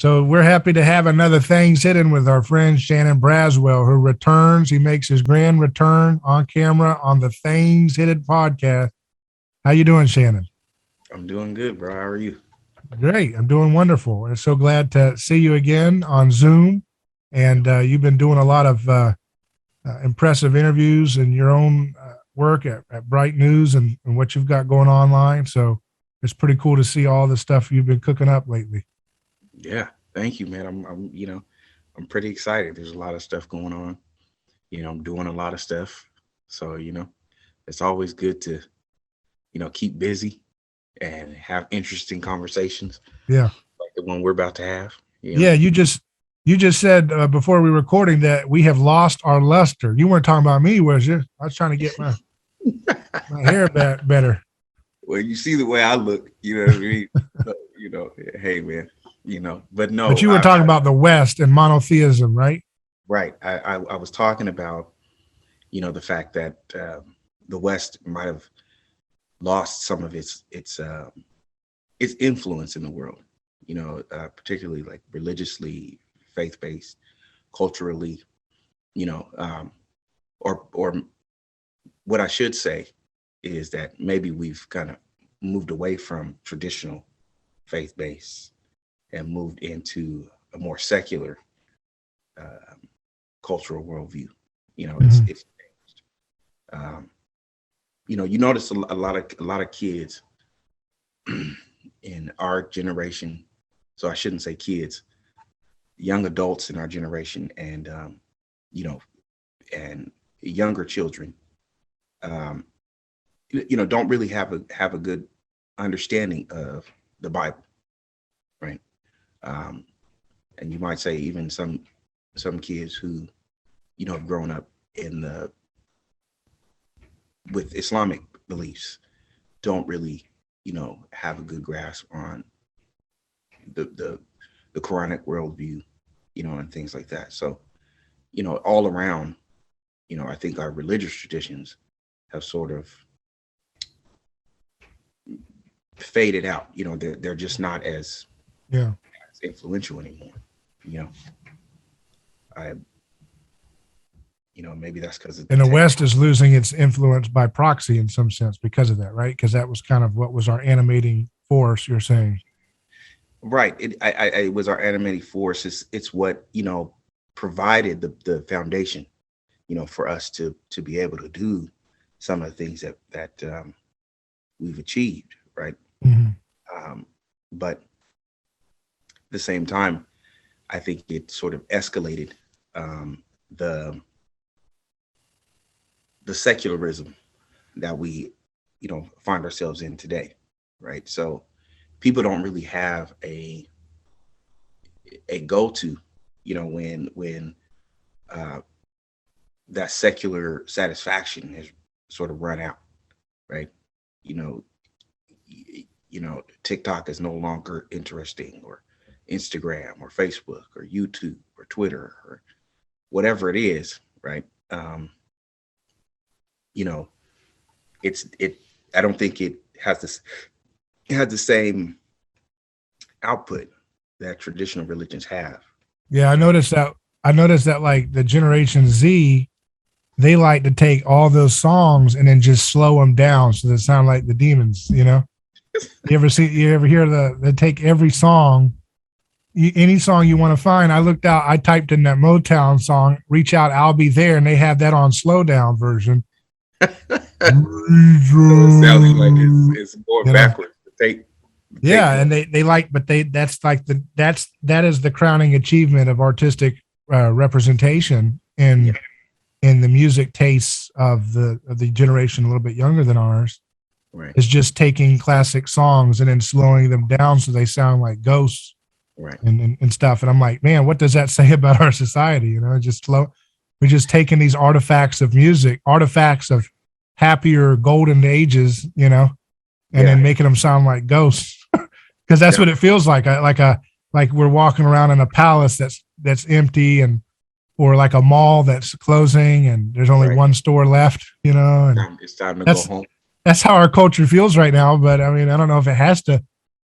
So we're happy to have another Things Hidden with our friend Shannon Braswell, who returns. He makes his grand return on camera on the Things Hidden podcast. How you doing, Shannon? I'm doing good, bro. How are you? Great. I'm doing wonderful. I'm so glad to see you again on Zoom. And you've been doing a lot of impressive interviews in your own work at Bright News and what you've got going online. So it's pretty cool to see all the stuff you've been cooking up lately. Yeah, thank you, man. I'm pretty excited. There's a lot of stuff going on. I'm doing a lot of stuff. So, it's always good to, keep busy and have interesting conversations. Yeah. Like the one we're about to have. Yeah, you just said before we were recording that we have lost our luster. You weren't talking about me, was you? I was trying to get my hair better. Well, you see the way I look, you know what I mean? So, hey, man, but no. But you were talking about the West and monotheism, right? Right. I was talking about, the fact that the West might have lost some of its influence in the world, particularly like religiously, faith-based, culturally, or what I should say is that maybe we've kind of moved away from traditional faith-based and moved into a more secular cultural worldview. It's changed. You notice a lot of kids in our generation. So I shouldn't say kids, young adults in our generation, and and younger children, don't really have a good understanding of the Bible, right? And you might say even some kids who, have grown up with Islamic beliefs don't really, have a good grasp on the Quranic worldview, and things like that. So, all around, I think our religious traditions have sort of faded out. They're just not as influential anymore. Maybe that's because and the West is losing its influence by proxy in some sense because of that, right? Because that was kind of what was our animating force, you're saying. Right. It was our animating force. It's what, provided the foundation, for us to be able to do some of the things that we've achieved, right? Mm-hmm. But at the same time, I think it sort of escalated the secularism that we, find ourselves in today, right? So people don't really have a go-to, when that secular satisfaction has sort of run out, right? TikTok is no longer interesting, or Instagram or Facebook or YouTube or Twitter or whatever it is, right? I don't think it has the same output that traditional religions have. Yeah, I noticed that like the Generation Z, they like to take all those songs and then just slow them down so they sound like the Demons, You ever hear they take every song, any song you want to find. I typed in that Motown song, Reach Out, I'll Be There, and they have that on slow down version. So it sounds like it's going backwards to take. And they like, but that is the crowning achievement of artistic representation in the music tastes of the generation a little bit younger than ours. Right. Is just taking classic songs and then slowing them down so they sound like ghosts, right, and stuff. And I'm like, man, what does that say about our society? Just slow. We're just taking these artifacts of music, artifacts of happier golden ages, and then making them sound like ghosts, because that's what it feels like. Like we're walking around in a palace that's empty, or like a mall that's closing and there's only one store left, and it's time to go home. That's how our culture feels right now. But I mean, I don't know if it has to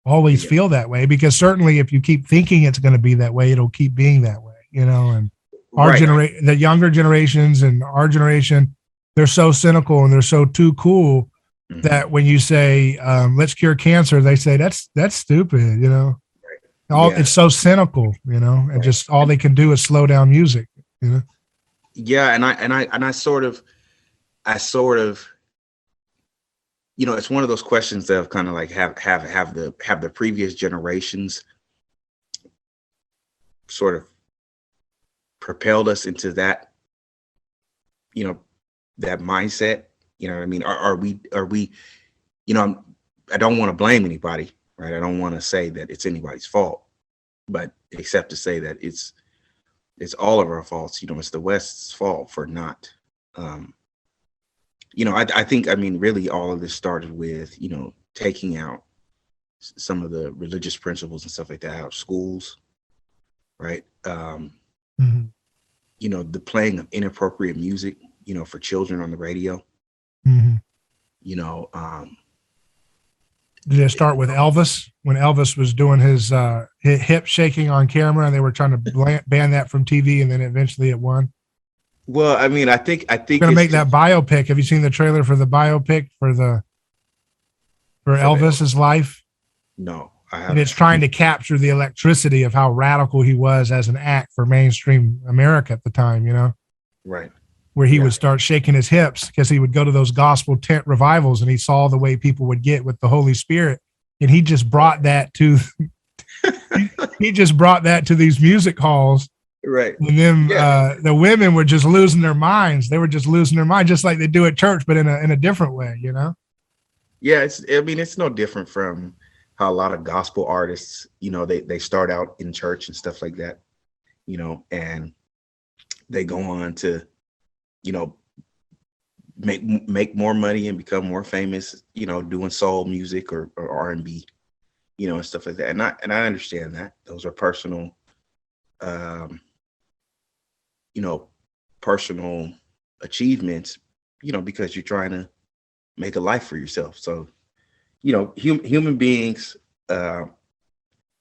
always Yeah. feel that way, because certainly if you keep thinking it's going to be that way, it'll keep being that way, you know. And our Right. generation, the younger generations and our generation, they're so cynical and they're so too cool Mhm. that when you say, let's cure cancer, they say that's stupid, you know. All Yeah. it's so cynical, you know, and Right. just all they can do is slow down music, you know. Yeah. And I sort of, it's one of those questions that have kind of like have the previous generations sort of propelled us into that, you know, that mindset. You know what I mean? Are we, I don't want to blame anybody, right? I don't want to say that it's anybody's fault, but except to say that it's all of our faults. It's the West's fault for not, um, I think, I mean, really all of this started with, taking out some of the religious principles and stuff like that out of schools, right? Mm-hmm. The playing of inappropriate music, for children on the radio, Mm-hmm. you know, um, Did it start with Elvis when Elvis was doing his hip shaking on camera, and they were trying to ban that from TV, and then eventually it won? well, I mean, I think Going to it's make that just, biopic. Have you seen the trailer for the biopic for for the Elvis's life? no, I And it's haven't. trying to capture the electricity of how radical he was as an act for mainstream America at the time, you know, Right. where he Yeah. would start shaking his hips because he would go to those gospel tent revivals and he saw the way people would get with the Holy Spirit. And he just brought that to he just brought that to these music halls. Right. And then Yeah. the women were just losing their minds. They were just losing their mind, just like they do at church, but in a different way, you know? Yeah. I mean, it's no different from how a lot of gospel artists, they start out in church and stuff like that, and they go on to, you know, make more money and become more famous, doing soul music or R&B, and stuff like that. And I understand that those are personal, um, you know, personal achievements, because you're trying to make a life for yourself. So, human beings, uh,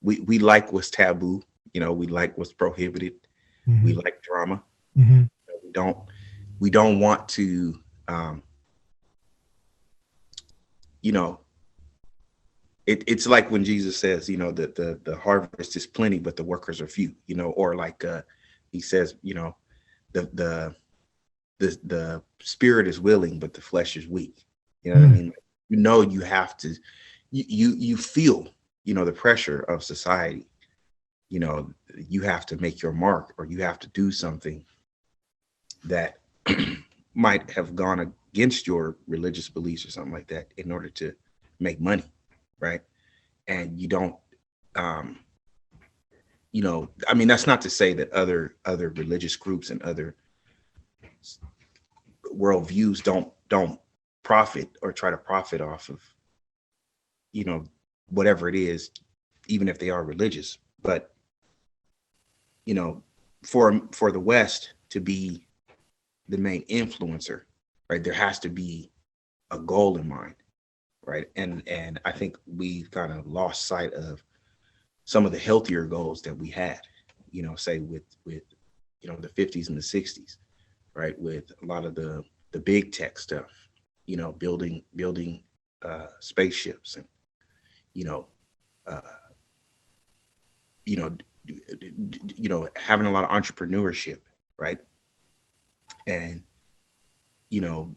we like what's taboo, we like what's prohibited. We Mm-hmm. like drama. Mm-hmm. We don't want to, um, you know, it's like when Jesus says, that the harvest is plenty, but the workers are few, or like he says, the the the spirit is willing, but the flesh is weak. You know what I Mm-hmm. mean? You have to, you feel, the pressure of society. You have to make your mark, or you have to do something that might have gone against your religious beliefs or something like that in order to make money, right? And you don't, um, I mean, that's not to say that other religious groups and other worldviews don't profit or try to profit off of, you know whatever it is, even if they are religious. But, you know for the West to be the main influencer, right, there has to be a goal in mind, right? And I think we've kind of lost sight of some of the healthier goals that we had, say with the 50s and the 60s, right, with a lot of the big tech stuff, building spaceships, and you know uh, you know having a lot of entrepreneurship, right, and you know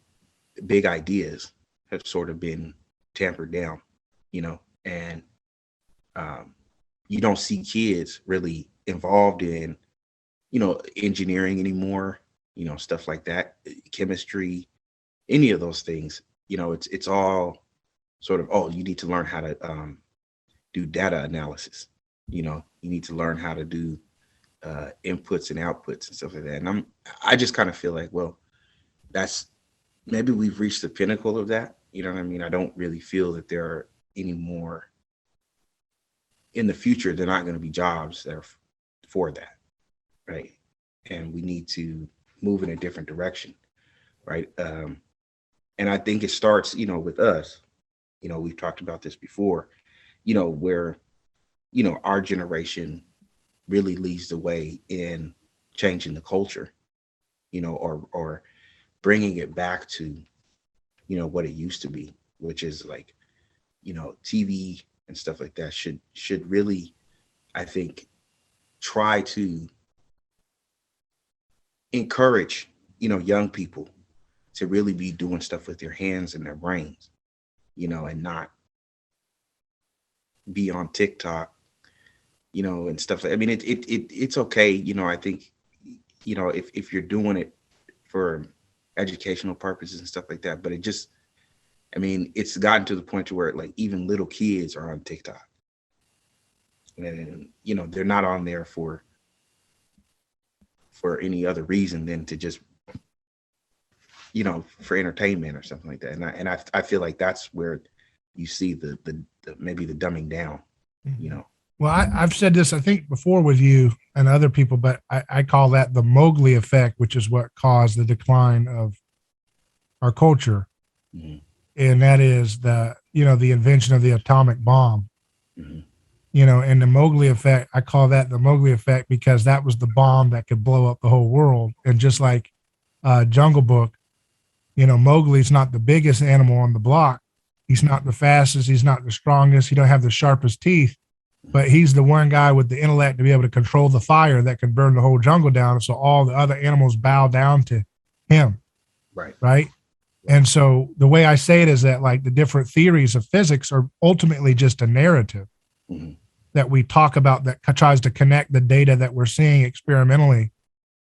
big ideas have sort of been tampered down, and um, you don't see kids really involved in engineering anymore, stuff like that, chemistry, any of those things. It's all sort of, oh, you need to learn how to do data analysis. You need to learn how to do inputs and outputs and stuff like that. And I just kind of feel like, well, that's maybe we've reached the pinnacle of that. You know what I mean? I don't really feel that there are any more in the future. They're not going to be jobs that are for that, right? And we need to move in a different direction, right? And I think it starts, with us. We've talked about this before. where, our generation really leads the way in changing the culture, or bringing it back to, what it used to be, which is like, TV and stuff like that should really, I think, try to encourage, young people to really be doing stuff with their hands and their brains, and not be on TikTok, and stuff. I mean, it's okay. I think, if you're doing it for educational purposes and stuff like that, but it's gotten to the point to where like even little kids are on TikTok, and they're not on there for any other reason than to just, for entertainment or something like that. And I feel like that's where you see the maybe the dumbing down, Well, I've said this, I think, before with you and other people, but I call that the Mowgli Effect, which is what caused the decline of our culture. Mm-hmm. And that is the invention of the atomic bomb. Mm-hmm. And the Mowgli Effect, I call that the Mowgli Effect because that was the bomb that could blow up the whole world. And just like Jungle Book, Mowgli's not the biggest animal on the block. He's not the fastest. He's not the strongest. He don't have the sharpest teeth, but he's the one guy with the intellect to be able to control the fire that can burn the whole jungle down. So all the other animals bow down to him. Right. Right. And so the way I say it is that like the different theories of physics are ultimately just a narrative that we talk about that tries to connect the data that we're seeing experimentally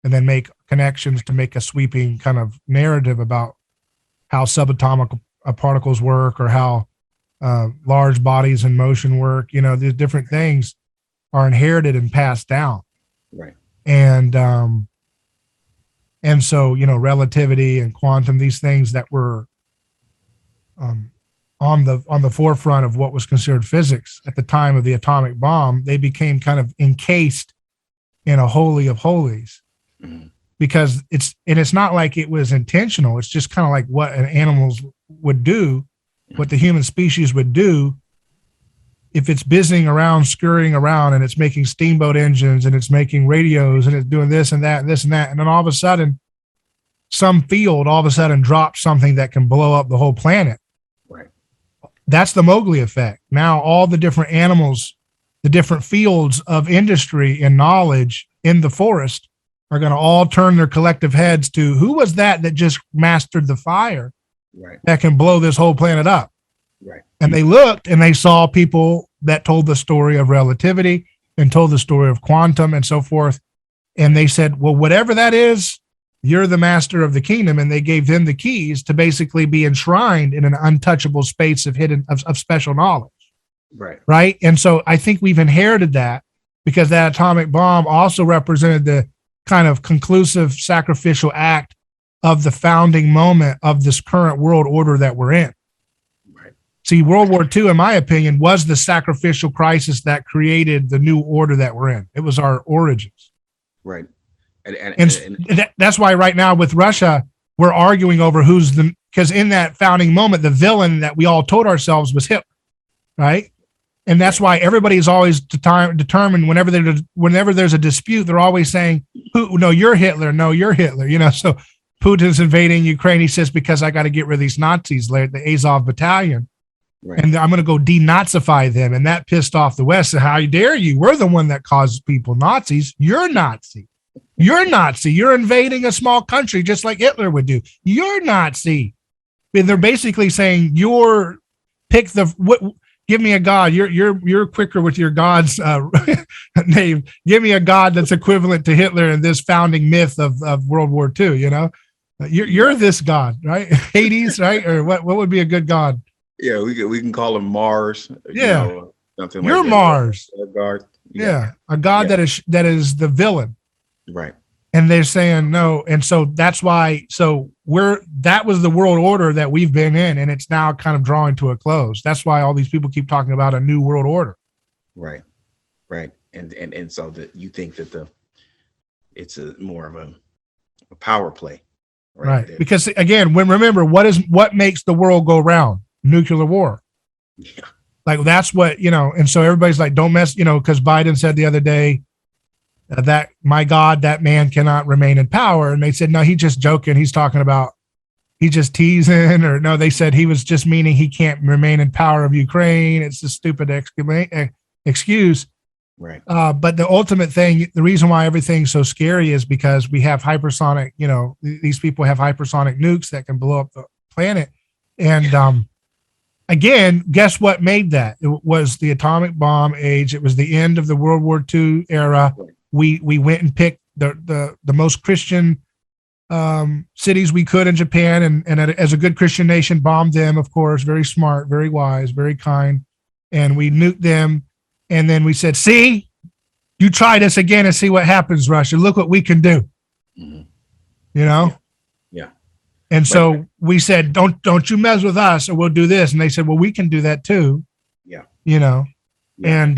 and then make connections to make a sweeping kind of narrative about how subatomic particles work or how large bodies in motion work. These different things are inherited and passed down. Right. And so, relativity and quantum, these things that were on the forefront of what was considered physics at the time of the atomic bomb, they became kind of encased in a holy of holies. Mm-hmm. Because it's not like it was intentional. It's just kind of like what an animals would do, what the human species would do if it's busying around, scurrying around, and it's making steamboat engines and it's making radios and it's doing this and that and this and that. And then all of a sudden, some field all of a sudden drops something that can blow up the whole planet. Right. That's the Mowgli effect. Now all the different animals, the different fields of industry and knowledge in the forest are going to all turn their collective heads to who was that just mastered the fire that can blow this whole planet up. Right. And they looked and they saw people that told the story of relativity and told the story of quantum and so forth. And they said, well, whatever that is, you're the master of the kingdom. And they gave them the keys to basically be enshrined in an untouchable space of special knowledge. Right. Right. And so I think we've inherited that because that atomic bomb also represented the kind of conclusive sacrificial act of the founding moment of this current world order that we're in. Right. See, World War II, in my opinion, was the sacrificial crisis that created the new order that we're in. It was our origins. Right. And that's why right now with Russia, we're arguing over because in that founding moment, the villain that we all told ourselves was Hitler, right? And that's why everybody is always determined whenever there's a dispute, they're always saying, no, you're Hitler. No, you're Hitler. So Putin's invading Ukraine. He says, because I got to get rid of these Nazis, like the Azov battalion. Right. And I'm going to go denazify them. And that pissed off the West. So how dare you? We're the one that causes people Nazis. You're Nazi. You're Nazi. You're invading a small country just like Hitler would do. You're Nazi. And they're basically saying give me a god. You're quicker with your god's name. Give me a god that's equivalent to Hitler and this founding myth of World War II. You're this god, right? Hades, right? Or what would be a good god? Yeah, we can call him Mars. Yeah, something you're like Mars. Yeah, a god that is the villain. Right. And they're saying no, and so that's why. So that was the world order that we've been in, and it's now kind of drawing to a close. That's why all these people keep talking about a new world order. Right, and so that you think that it's more of a power play, right? Because again, remember what makes the world go round? Nuclear war. Yeah. Like that's what, and so everybody's like, don't mess, because Biden said the other day that, my God, that man cannot remain in power. And they said, no, he's just joking. He's talking about, he's just teasing, or no, they said he was just meaning he can't remain in power of Ukraine. It's a stupid excuse. Right. But the ultimate thing, the reason why everything's so scary is because we have hypersonic, these people have hypersonic nukes that can blow up the planet. And again, guess what made that? It was the atomic bomb age. It was the end of the World War II era. Right. We went and picked the most Christian cities we could in Japan, and as a good Christian nation, bombed them, of course, very smart, very wise, very kind. And we nuked them. And then we said, see, you try this again and see what happens, Russia. Look what we can do. Mm-hmm. Yeah. And so we said, don't you mess with us, or we'll do this. And they said, well, we can do that too. Yeah. And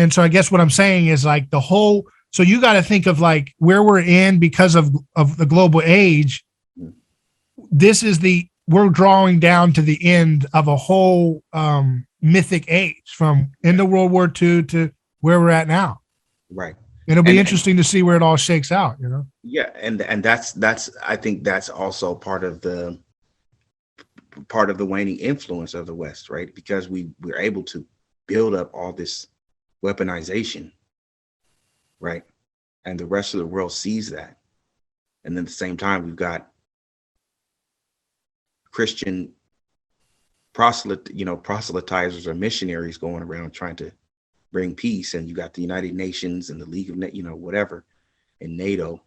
then so I guess what I'm saying is like the whole, so you got to think of like where we're in because of the global age. This is we're drawing down to the end of a whole mythic age from end of World War II to where we're at now. Right. It'll be interesting to see where it all shakes out, Yeah. And that's, I think that's also part of the waning influence of the West, right? Because we're able to build up all this weaponization, right? And the rest of the world sees that. And then at the same time, we've got Christian proselytizers or missionaries going around trying to bring peace. And you got the United Nations and the League of, whatever, and NATO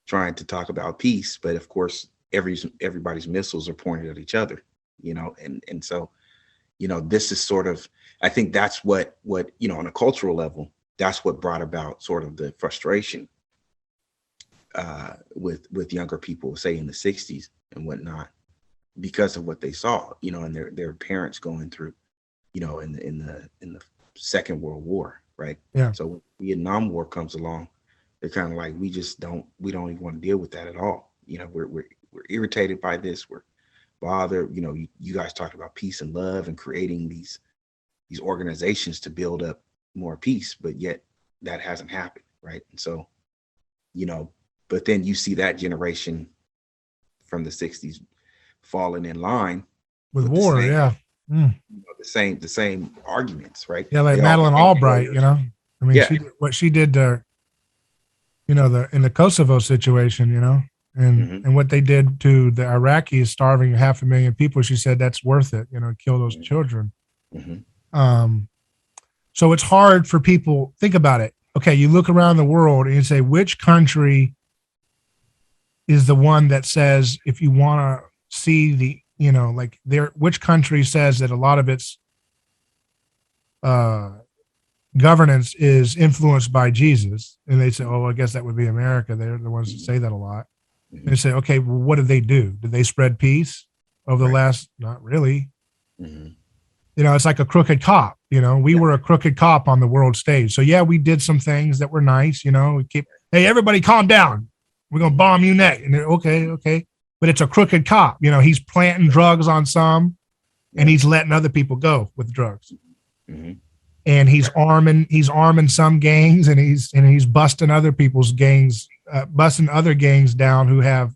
trying to talk about peace. But of course, everybody's missiles are pointed at each other, and so, this is sort of, I think that's what, on a cultural level, that's what brought about sort of the frustration with younger people, say in the 60s and whatnot, because of what they saw, and their parents going through, in the Second World War, right? Yeah. So when the Vietnam War comes along, they're kind of like, we don't even want to deal with that at all. We're irritated by this. We're bothered. You guys talked about peace and love and creating these organizations to build up more peace, but yet that hasn't happened, right? And so, but then you see that generation from the 60s falling in line with war, the same arguments, right? Yeah, like they Madeleine Albright, I mean, what she did to, in the Kosovo situation, and what they did to the Iraqis, starving 500,000 people. She said that's worth it, kill those children. So it's hard for people. Think about it. Okay, you look around the world and you say, which country is the one that says, if you want to see the, which country says that a lot of its governance is influenced by Jesus? And they say, oh, I guess that would be America. They're the ones that say that a lot. They say, okay, well, what did they do? Did they spread peace over the last? Not really. It's like a crooked cop. We were a crooked cop on the world stage. So yeah, we did some things that were nice. We keep, hey, everybody calm down. We're going to bomb you next. And okay. But it's a crooked cop. He's planting drugs on some, and he's letting other people go with drugs. And he's arming some gangs, and he's busting other people's gangs, busting other gangs down who have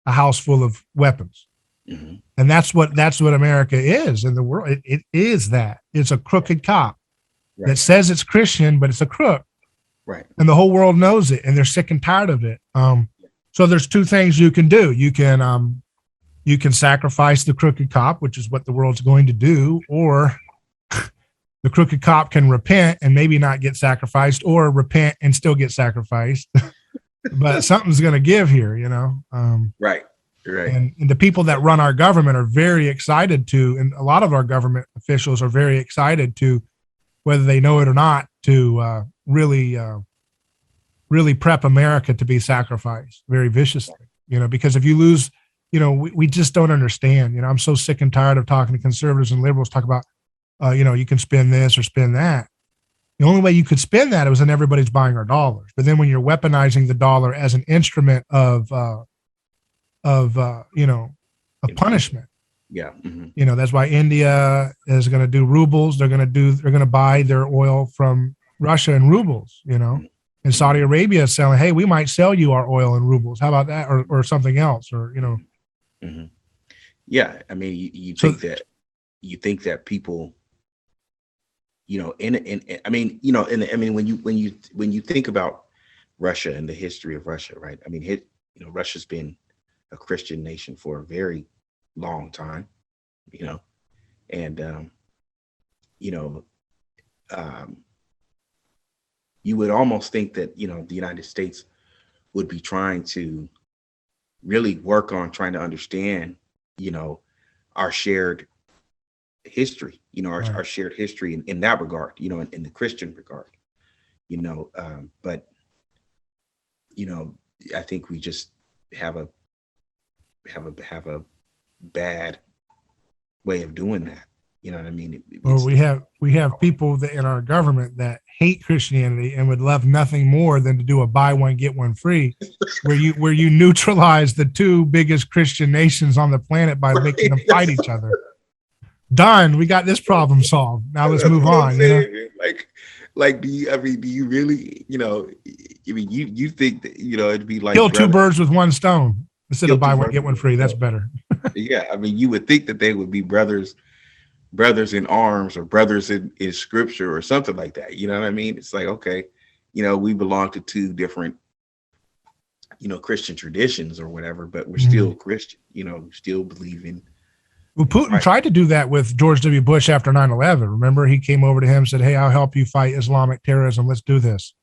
a house full of weapons. And that's what America is in the world. It is that. It's a crooked cop that says it's Christian, but it's a crook. Right. And the whole world knows it, and they're sick and tired of it. So there's two things you can do. You can sacrifice the crooked cop, which is what the world's going to do, or the crooked cop can repent and maybe not get sacrificed, or repent and still get sacrificed. But something's going to give here, Right. Right. And the people that run our government are very excited to, and a lot of our government officials are very excited to, whether they know it or not, to really prep America to be sacrificed very viciously, because if you lose, we just don't understand. I'm so sick and tired of talking to conservatives and liberals talk about, you can spend this or spend that. The only way you could spend that was when everybody's buying our dollars. But then when you're weaponizing the dollar as an instrument of punishment, Yeah. You know, that's why India is going to do rubles. They're going to buy their oil from Russia in rubles, you know, and Saudi Arabia is selling, hey, we might sell you our oil in rubles. How about that? Or something else, or, you know. Yeah. I mean, you think that people, you know, I mean, you know, when you think about Russia and the history of Russia, right? I mean, you know, Russia's been a Christian nation for a very long time, you know, and you know, you would almost think that, you know, the United States would be trying to really work on trying to understand, you know, our shared history, you know, our shared history in that regard, you know, in the Christian regard, you know, but, you know, I think we just have a bad way of doing that. You know what I mean? Well, we have people that in our government that hate Christianity and would love nothing more than to do a buy one get one free, where you neutralize the two biggest Christian nations on the planet by making them fight each other. Done. We got this problem solved. Now let's move on. You know? Like, do you really, you know? I mean, you think that, you know, it'd be like kill two birds with one stone instead of buy one get one free. That's better. Yeah, I mean, you would think that they would be brothers in arms or brothers in scripture or something like that. You know what I mean? It's like, okay, you know, we belong to two different, you know, Christian traditions or whatever, but we're still Christian, you know, we still believe in. Well, Putin tried to do that with George W. Bush after 9/11. Remember, he came over to him and said, hey, I'll help you fight Islamic terrorism. Let's do this.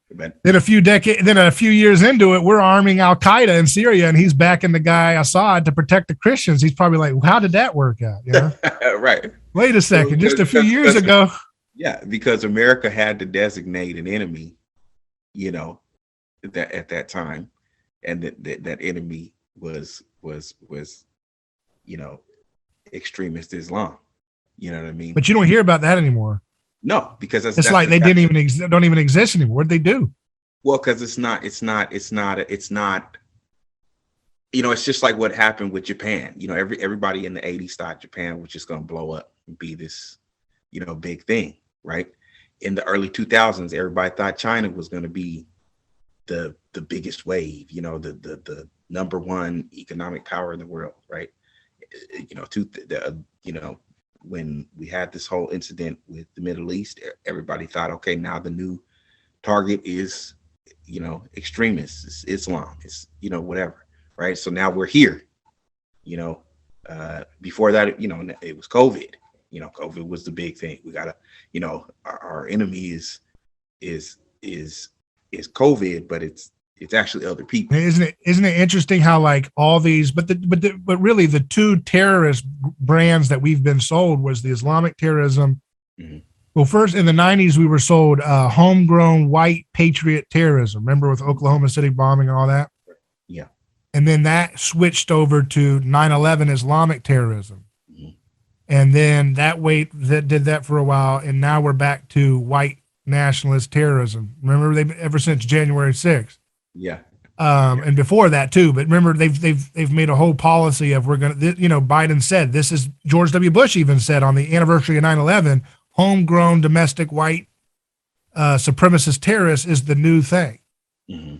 Then a few years into it, we're arming Al Qaeda in Syria, and he's backing the guy Assad to protect the Christians. He's probably like, well, how did that work out? You know? Right. Wait a second, just a few years ago. Yeah, because America had to designate an enemy, you know, that at that time, and that enemy was you know, extremist Islam. You know what I mean? But you don't hear about that anymore. No, because it's like they don't even exist anymore. What'd they do? Well, because it's not. You know, it's just like what happened with Japan. You know, everybody in the 80s thought Japan was just going to blow up and be this, you know, big thing, right? In the early 2000s, everybody thought China was going to be the biggest wave. You know, the number one economic power in the world, right? You know, you know, when we had this whole incident with the Middle East, everybody thought, okay, now the new target is, you know, extremists, it's Islam, it's, you know, whatever, right? So now we're here, you know. Before that, you know, it was COVID. You know, COVID was the big thing. We gotta, you know, our enemy is COVID, but it's actually other people. Isn't it interesting how like all these, but really the two terrorist brands that we've been sold was the Islamic terrorism. Well, first in the 90s, we were sold homegrown white patriot terrorism. Remember with Oklahoma City bombing and all that? Yeah. And then that switched over to 9/11 Islamic terrorism. And then that did that for a while. And now we're back to white nationalist terrorism. Remember ever since January 6th. Yeah. And before that too, but remember they've made a whole policy of we're going to, you know, Biden said, this is George W. Bush even said on the anniversary of 9/11, homegrown domestic white supremacist terrorists is the new thing,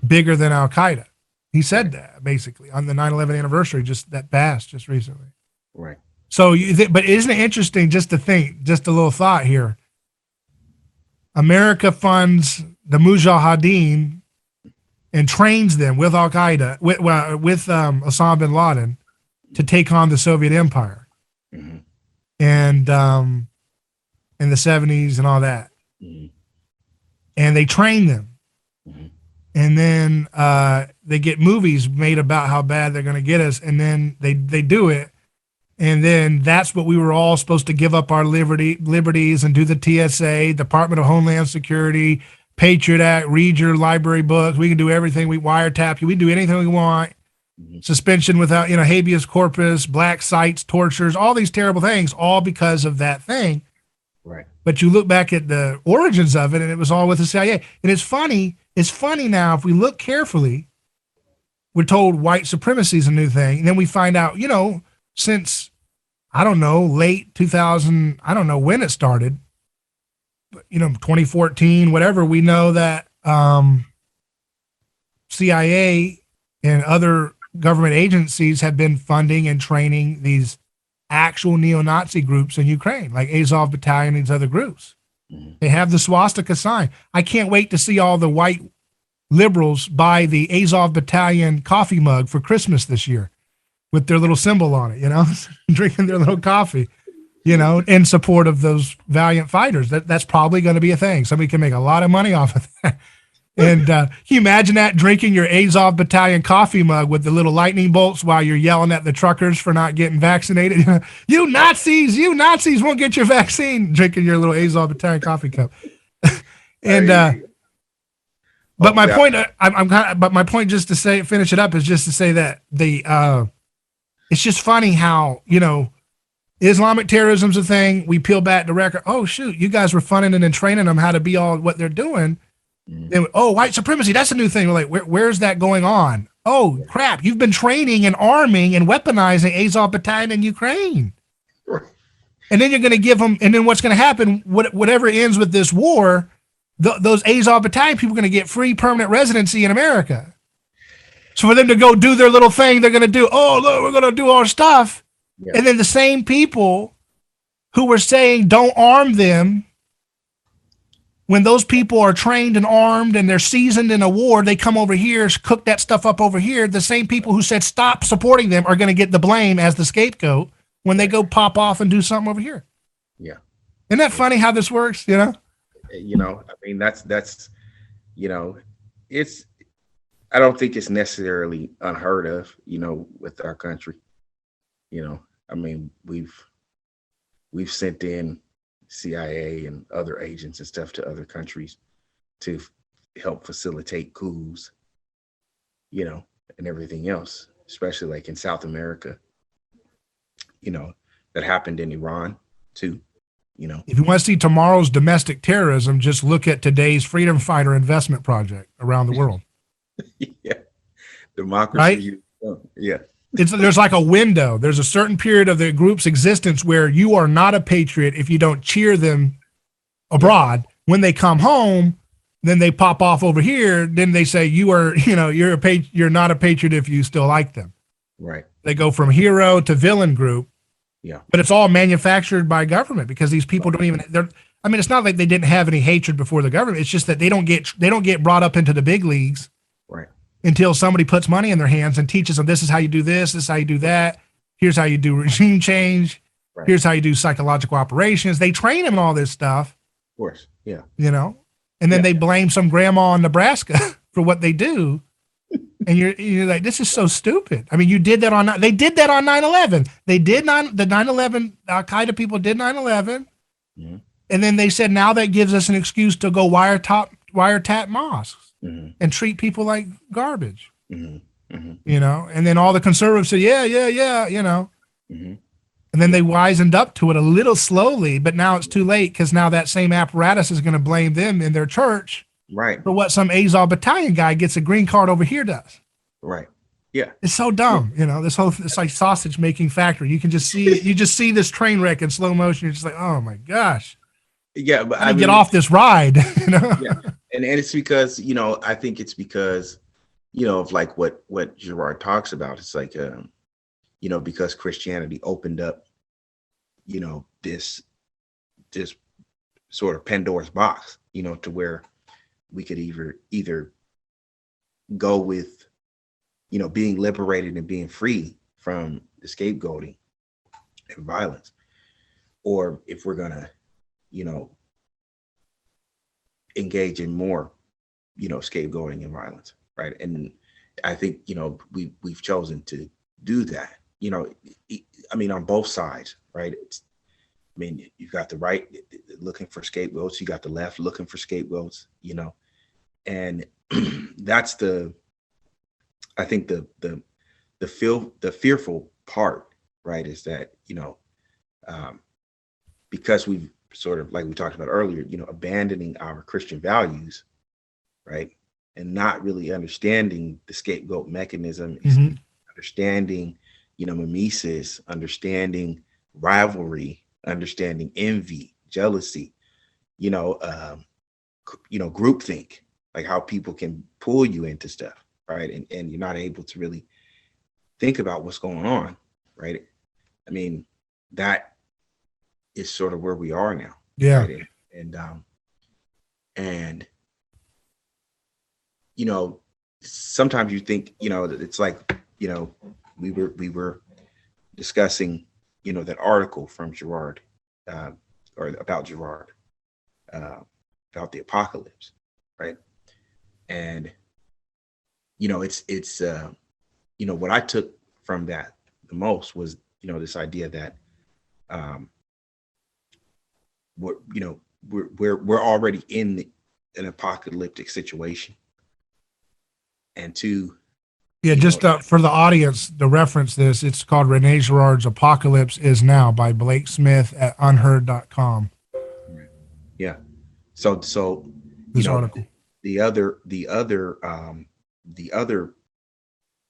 bigger than Al Qaeda. He said that basically on the 9/11 anniversary, just that passed just recently. Right. So but isn't it interesting just to think, just a little thought here. America funds the Mujahideen and trains them with Al Qaeda, with Osama bin Laden, to take on the Soviet Empire, and in the 70s and all that, and they train them, and then they get movies made about how bad they're going to get us, and then they do it, and then that's what we were all supposed to give up our liberties and do the TSA, Department of Homeland Security, Patriot Act, read your library books. We can do everything. We wiretap you. We do anything we want. Suspension without, you know, habeas corpus, black sites, tortures, all these terrible things, all because of that thing. Right. But you look back at the origins of it, and it was all with the CIA. And it's funny now, if we look carefully, we're told white supremacy is a new thing. And then we find out, you know, since, I don't know, late 2000, I don't know when it started, but 2014, whatever, we know that CIA and other government agencies have been funding and training these actual neo-Nazi groups in Ukraine, like Azov Battalion and these other groups. Mm-hmm. They have the swastika sign. I can't wait to see all the white liberals buy the Azov Battalion coffee mug for Christmas this year with their little symbol on it, drinking their little coffee, in support of those valiant fighters. That's probably going to be a thing. Somebody can make a lot of money off of that. And can you imagine that, drinking your Azov Battalion coffee mug with the little lightning bolts while you're yelling at the truckers for not getting vaccinated? You Nazis won't get your vaccine, drinking your little Azov Battalion coffee cup. And but my point, but my point, just to finish it up, is just to say that it's just funny how, Islamic terrorism's a thing. We peel back the record. Oh shoot, you guys were funding and training them how to be all what they're doing. And, white supremacy, that's a new thing. We're like, where's that going on? Oh crap, you've been training and arming and weaponizing Azov Battalion in Ukraine. And then you're going to give them, and then what's going to happen, whatever ends with this war, those Azov Battalion people are going to get free permanent residency in America. So for them to go do their little thing, they're going to do, oh, look, we're going to do our stuff. Yeah. And then the same people who were saying don't arm them, when those people are trained and armed and they're seasoned in a war, they come over here, cook that stuff up over here. The same people who said stop supporting them are going to get the blame as the scapegoat when they go pop off and do something over here. Yeah. Isn't that funny how this works? I mean, that's, it's, I don't think it's necessarily unheard of, with our country. I mean, we've sent in CIA and other agents and stuff to other countries to help facilitate coups, and everything else, especially like in South America, that happened in Iran too, If you want to see tomorrow's domestic terrorism, just look at today's freedom fighter investment project around the world. Yeah. Democracy. Right? Yeah. There's like a window. There's a certain period of the group's existence where you are not a patriot if you don't cheer them abroad. When they come home, then they pop off over here. Then they say you're not a patriot if you still like them. Right. They go from hero to villain group. Yeah. But it's all manufactured by government because these people don't even. It's not like they didn't have any hatred before the government. It's just that they don't get brought up into the big leagues. Right. Until somebody puts money in their hands and teaches them, this is how you do this is how you do that. Here's how you do regime change. Right. Here's how you do psychological operations. They train them in all this stuff. Of course, yeah. And then they blame some grandma in Nebraska for what they do. And you're like, this is so stupid. I mean, they did that on 9/11. They did the 9/11, Al-Qaeda people did 9/11. Mm-hmm. And then they said, now that gives us an excuse to go wiretap mosques. Mm-hmm. And treat people like garbage, mm-hmm. Mm-hmm. And then all the conservatives say, yeah. Mm-hmm. And then they wisened up to it a little slowly, but now it's too late because now that same apparatus is going to blame them in their church, right, for what some Azov Battalion guy gets a green card over here does. Right. Yeah. It's so dumb. It's like sausage making factory. You just see this train wreck in slow motion. You're just like, oh my gosh. Yeah. But I get off this ride, Yeah. And it's because, I think it's because, of like what Gerard talks about. It's like, because Christianity opened up, this sort of Pandora's box, to where we could either go with, being liberated and being free from the scapegoating and violence, or if we're gonna, engage in more, scapegoating and violence, right? And I think, we've chosen to do that, on both sides, right? You've got the right looking for scapegoats, you got the left looking for scapegoats, and that's I think the fearful part, right, is that, because we've sort of, like we talked about earlier, abandoning our Christian values, right, and not really understanding the scapegoat mechanism, mm-hmm. understanding, mimesis, understanding rivalry, understanding envy, jealousy, you know, groupthink, like how people can pull you into stuff, right? And you're not able to really think about what's going on, right? I mean, that is sort of where we are now. Yeah. Right? And sometimes you think, that it's like, we were discussing, that article from Gerard, or about Gerard, about the apocalypse, right? And it's what I took from that the most was this idea that we're already in an apocalyptic situation, and just for the audience to reference this, it's called Rene Girard's Apocalypse Is Now by Blake Smith at unheard.com. Yeah. So this article. The other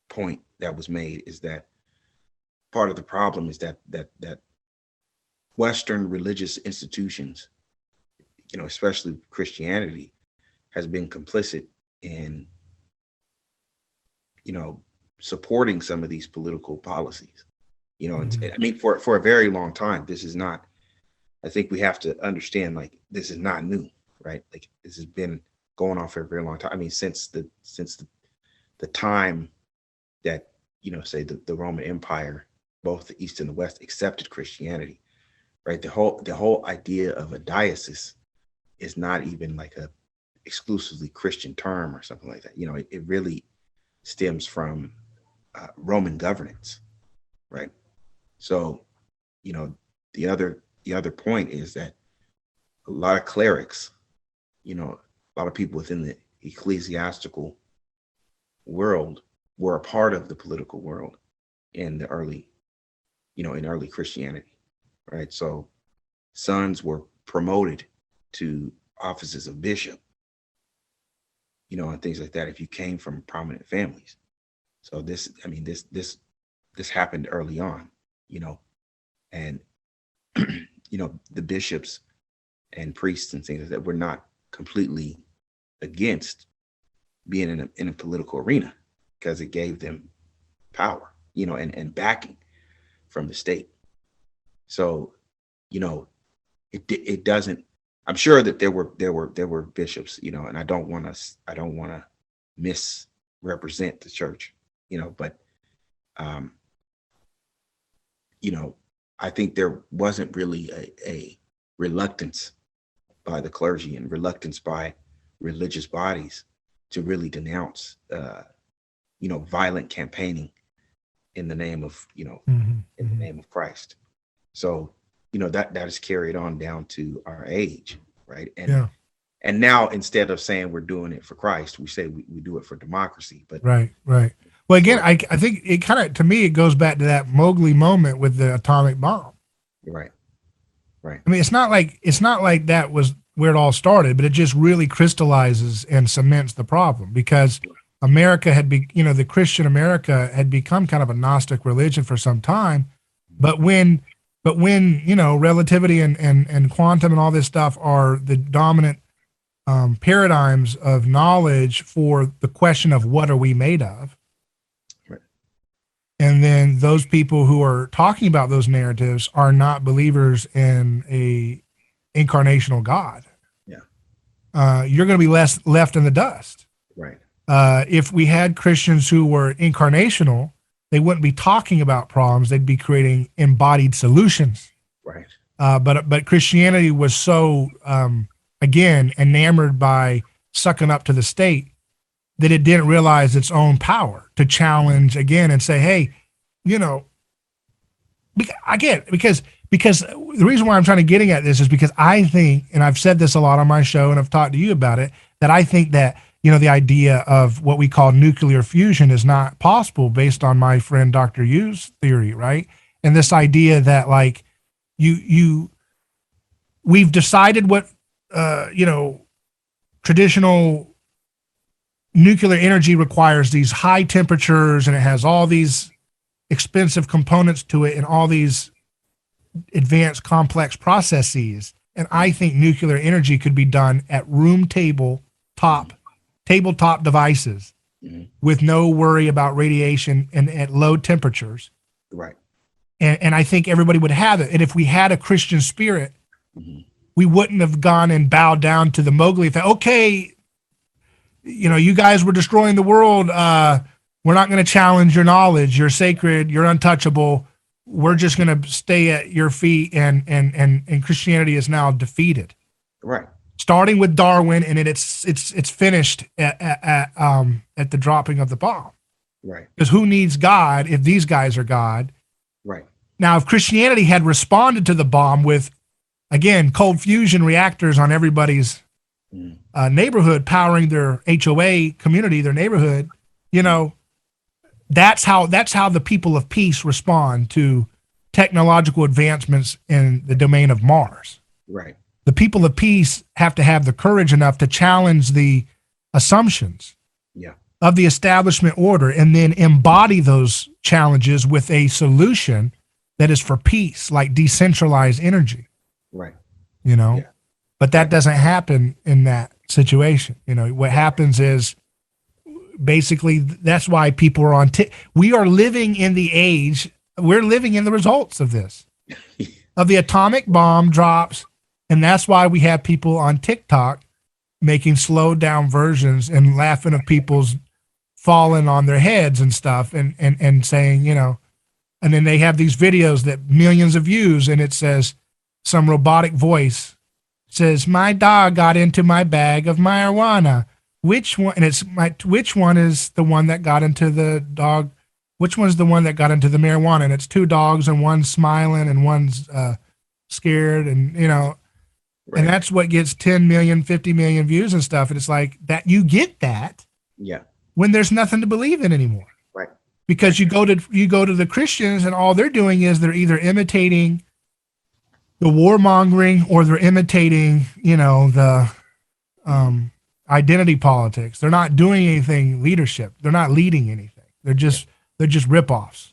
point that was made is that part of the problem is that Western religious institutions, especially Christianity, has been complicit in supporting some of these political policies. I mean, for a very long time, this is not, I think we have to understand, like, this is not new, right? Like, this has been going on for a very long time. I mean, since the time that, say the Roman Empire, both the East and the West, accepted Christianity, right? The whole idea of a diocese is not even like a exclusively Christian term or something like that. It really stems from Roman governance, right? So, the other point is that a lot of clerics, a lot of people within the ecclesiastical world were a part of the political world in the early, in early Christianity, right? So sons were promoted to offices of bishop, and things like that if you came from prominent families. So this happened early on, and the bishops and priests and things like that were not completely against being in a political arena, because it gave them power, and backing from the state. So, it doesn't. I'm sure that there were bishops, and I don't want to misrepresent the church, but I think there wasn't really a reluctance by the clergy and reluctance by religious bodies to really denounce, violent campaigning in the name of, in the name of Christ. So, that is carried on down to our age, right? And now, instead of saying we're doing it for Christ, we say we do it for democracy. But right. Well, again, I think it kind of, to me, it goes back to that Mowgli moment with the atomic bomb. Right. I mean, it's not like that was where it all started, but it just really crystallizes and cements the problem, because America had the Christian America had become kind of a Gnostic religion for some time. But when relativity and quantum and all this stuff are the dominant paradigms of knowledge for the question of what are we made of, and then those people who are talking about those narratives are not believers in a incarnational God, you're going to be left in the dust. Right. If we had Christians who were incarnational, they wouldn't be talking about problems; they'd be creating embodied solutions. Right. But Christianity was so again enamored by sucking up to the state that it didn't realize its own power to challenge again and say, hey, I get it, because the reason why I'm trying to getting at this is because I think, and I've said this a lot on my show and I've talked to you about it, that I think that, the idea of what we call nuclear fusion is not possible based on my friend Dr. Yu's theory, right? And this idea that, like, we've decided what, traditional nuclear energy requires these high temperatures, and it has all these expensive components to it and all these advanced complex processes. And I think nuclear energy could be done at tabletop devices with no worry about radiation and at low temperatures. Right. And I think everybody would have it. And if we had a Christian spirit, we wouldn't have gone and bowed down to the Mowgli Effect. Okay, you guys were destroying the world. We're not going to challenge your knowledge. You're sacred. You're untouchable. We're just going to stay at your feet. And Christianity is now defeated. Right. Starting with Darwin, and it's finished at the dropping of the bomb. Right. Because who needs God if these guys are God? Right. Now, if Christianity had responded to the bomb with, again, cold fusion reactors on everybody's neighborhood, powering their HOA community, their neighborhood, that's how the people of peace respond to technological advancements in the domain of Mars. Right. The people of peace have to have the courage enough to challenge the assumptions of the establishment order and then embody those challenges with a solution that is for peace, like decentralized energy. Right. But that doesn't happen in that situation. What happens is basically that's why people are on. We are living in the age. We're living in the results of this, of the atomic bomb drops. And that's why we have people on TikTok making slowed down versions and laughing at people's falling on their heads and stuff and saying, and then they have these videos that millions of views and it says some robotic voice says, my dog got into my bag of marijuana. Which one? And which one is the one that got into the dog? Which one's the one that got into the marijuana? And it's two dogs and one's smiling and one's scared and, Right. And that's what gets 10 million, 50 million views and stuff. And it's like that you get that when there's nothing to believe in anymore. Right. Because you go to the Christians and all they're doing is they're either imitating the warmongering or they're imitating, the identity politics. They're not doing anything leadership. They're not leading anything. They're just ripoffs,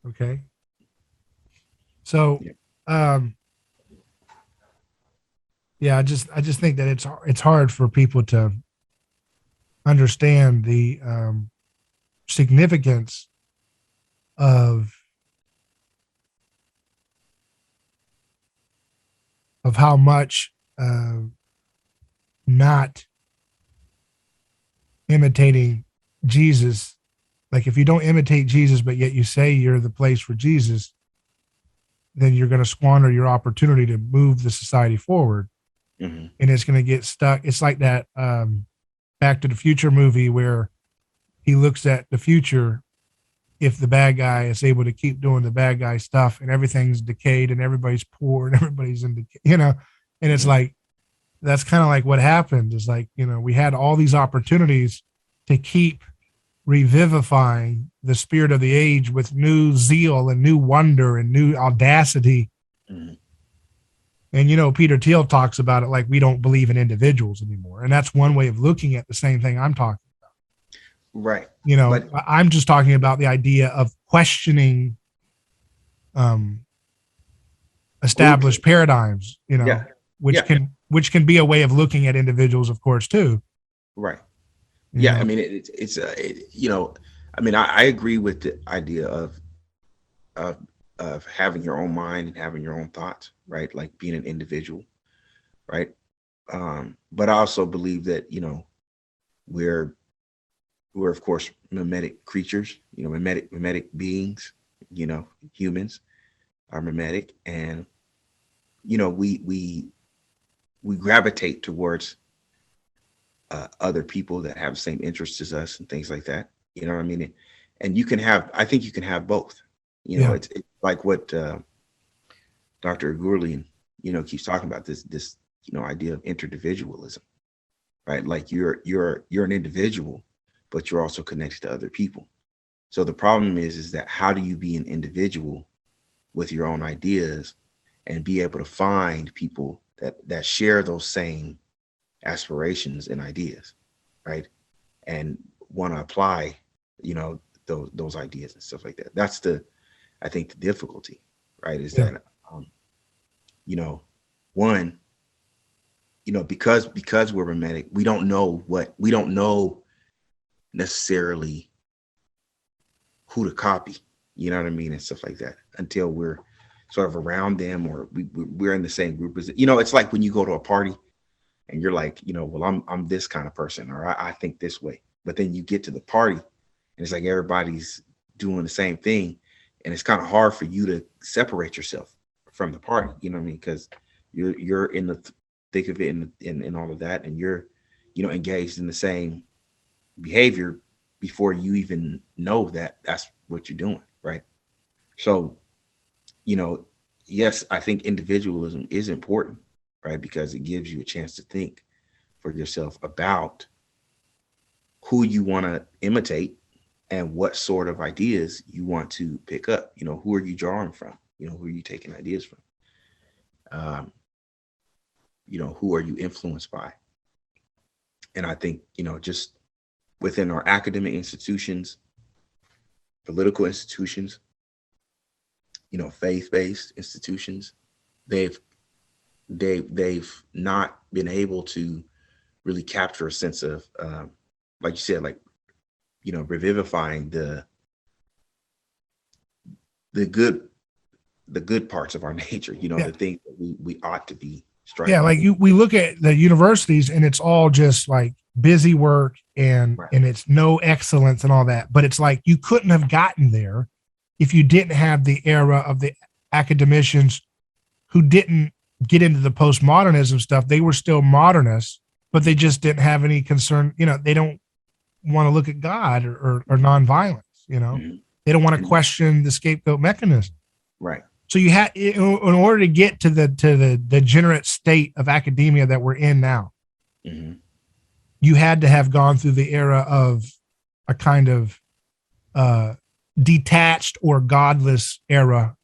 Okay. So, I just think that it's hard for people to understand the significance of how much not imitating Jesus. Like if you don't imitate Jesus, but yet you say you're the place for Jesus, then you're going to squander your opportunity to move the society forward. And it's going to get stuck. It's like that Back to the Future movie where he looks at the future if the bad guy is able to keep doing the bad guy stuff and everything's decayed and everybody's poor and everybody's in and it's like, that's kind of like what happened is like, we had all these opportunities to keep revivifying the spirit of the age with new zeal and new wonder and new audacity. And, Peter Thiel talks about it like we don't believe in individuals anymore. And that's one way of looking at the same thing I'm talking about. Right. But I'm just talking about the idea of questioning established paradigms, which can be a way of looking at individuals, of course, too. Right. Yeah. I mean, I agree with the idea of having your own mind and having your own thoughts, right? Like being an individual, right? But I also believe that, we're of course mimetic creatures, mimetic beings, humans are mimetic, and we gravitate towards other people that have the same interests as us and things like that. You know what I mean? And I think you can have both. It's like what Dr. Gurlian, keeps talking about this idea of interdividualism, right? Like you're an individual, but you're also connected to other people. So the problem is that how do you be an individual with your own ideas and be able to find people that share those same aspirations and ideas, right? And want to apply, those ideas and stuff like that. That's I think the difficulty, right? Is Yeah. that you know, one, because we're mimetic, we don't know necessarily who to copy, you know what I mean, and stuff like that, until we're sort of around them, or we're in the same group as, it's like when you go to a party and you're like, well, I'm this kind of person, or I think this way. But then you get to the party and it's like everybody's doing the same thing. And it's kind of hard for you to separate yourself from the party, you know what I mean? Because you're in the thick of it, and all of that, and you're, engaged in the same behavior before you even know that that's what you're doing, right? So, yes, I think individualism is important, right? Because it gives you a chance to think for yourself about who you want to imitate and what sort of ideas you want to pick up. Who are you drawing from? Who are you taking ideas from? Who are you influenced by? And I think, just within our academic institutions, political institutions, faith-based institutions, they've not been able to really capture a sense of, like you said, like, revivifying the good parts of our nature, the things that we ought to be striving. Yeah, like we look at the universities and it's all just like busy work and Right. and it's no excellence and all that. But it's like you couldn't have gotten there if you didn't have the era of the academicians who didn't get into the postmodernism stuff. They were still modernists, but they just didn't have any concern. They don't want to look at God or nonviolence. Mm-hmm. They don't want to question the scapegoat mechanism. Right. So you had, in order to get to the degenerate state of academia that we're in now, mm-hmm. you had to have gone through the era of a kind of detached or godless era,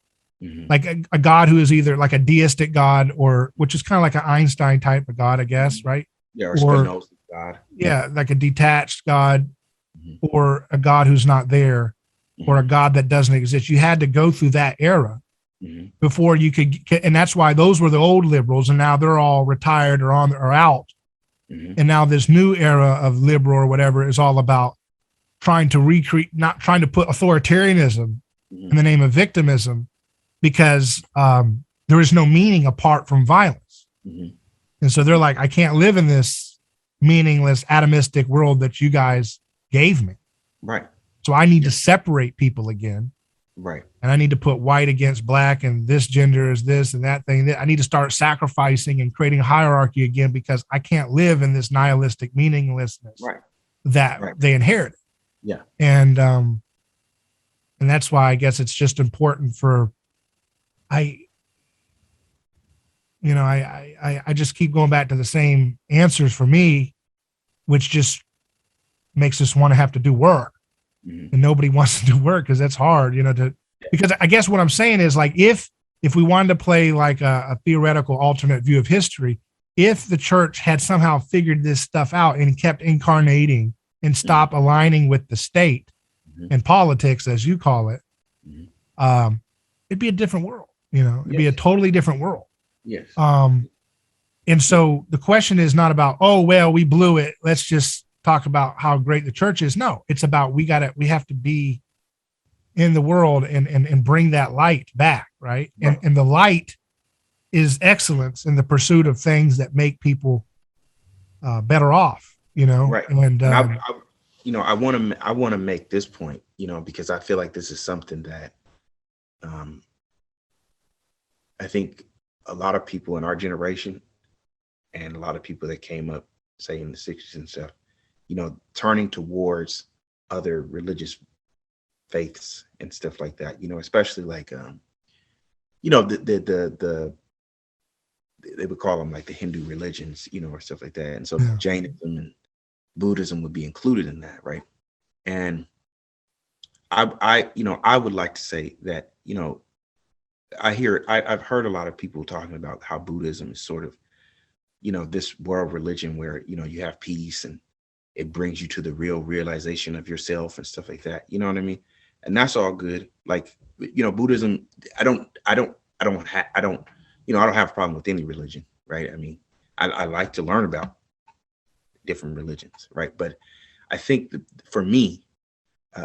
Mm-hmm. like a God who is either like a deistic God, or which is kind of like an Einstein type of God, I guess, right? Yeah, or Spinoza God. Yeah, like a detached God, Mm-hmm. or a God who's not there, Mm-hmm. or a God that doesn't exist. You had to go through that era. Mm-hmm. Before you could, and that's why those were the old liberals, and now they're all retired or out. Mm-hmm. And now this new era of liberal or whatever is all about trying to recreate, not trying to put authoritarianism Mm-hmm. in the name of victimism, because there is no meaning apart from violence. Mm-hmm. And so they're like, I can't live in this meaningless atomistic world that you guys gave me. Right. So I need to separate people again. Right. And I need to put white against black, and this gender is this and that thing. I need to start sacrificing and creating hierarchy again, because I can't live in this nihilistic meaninglessness that they inherited. Yeah. And that's why I guess it's just important for I just keep going back to the same answers for me, which just makes us want to have to do work. Mm-hmm. And nobody wants to do work because that's hard, because I guess what I'm saying is, like, if we wanted to play like a theoretical alternate view of history, if the church had somehow figured this stuff out and kept incarnating and stop Mm-hmm. aligning with the state Mm-hmm. and politics, as you call it, Mm-hmm. It'd be a different world, it'd be a totally different world. Yes. And so the question is not about, oh, well, we blew it, let's just talk about how great the church is. No, it's about we have to be in the world and bring that light back, right? And the light is excellence in the pursuit of things that make people better off, Right. And I want to make this point, because I feel like this is something that I think a lot of people in our generation and a lot of people that came up, say, in the 60s and stuff, turning towards other religious faiths and stuff like that, especially like, the they would call them like the Hindu religions, or stuff like that. And so Jainism and Buddhism would be included in that. Right. And I would like to say that, I've heard a lot of people talking about how Buddhism is sort of, this world religion where, you have peace and it brings you to the real realization of yourself and stuff like that. You know what I mean? And that's all good. Like, Buddhism, I don't have a problem with any religion, right? I mean, I like to learn about different religions, right? But I think that for me,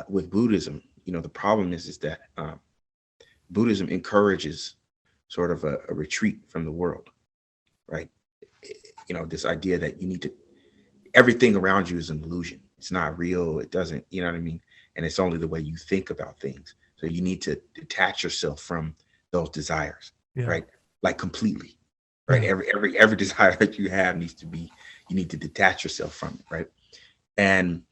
with Buddhism, the problem is that Buddhism encourages sort of a retreat from the world, right? This idea that everything around you is an illusion. It's not real. It doesn't, you know what I mean? And it's only the way you think about things. So you need to detach yourself from those desires, right? Like completely, right? Yeah. Every desire that you have you need to detach yourself from it, right? And,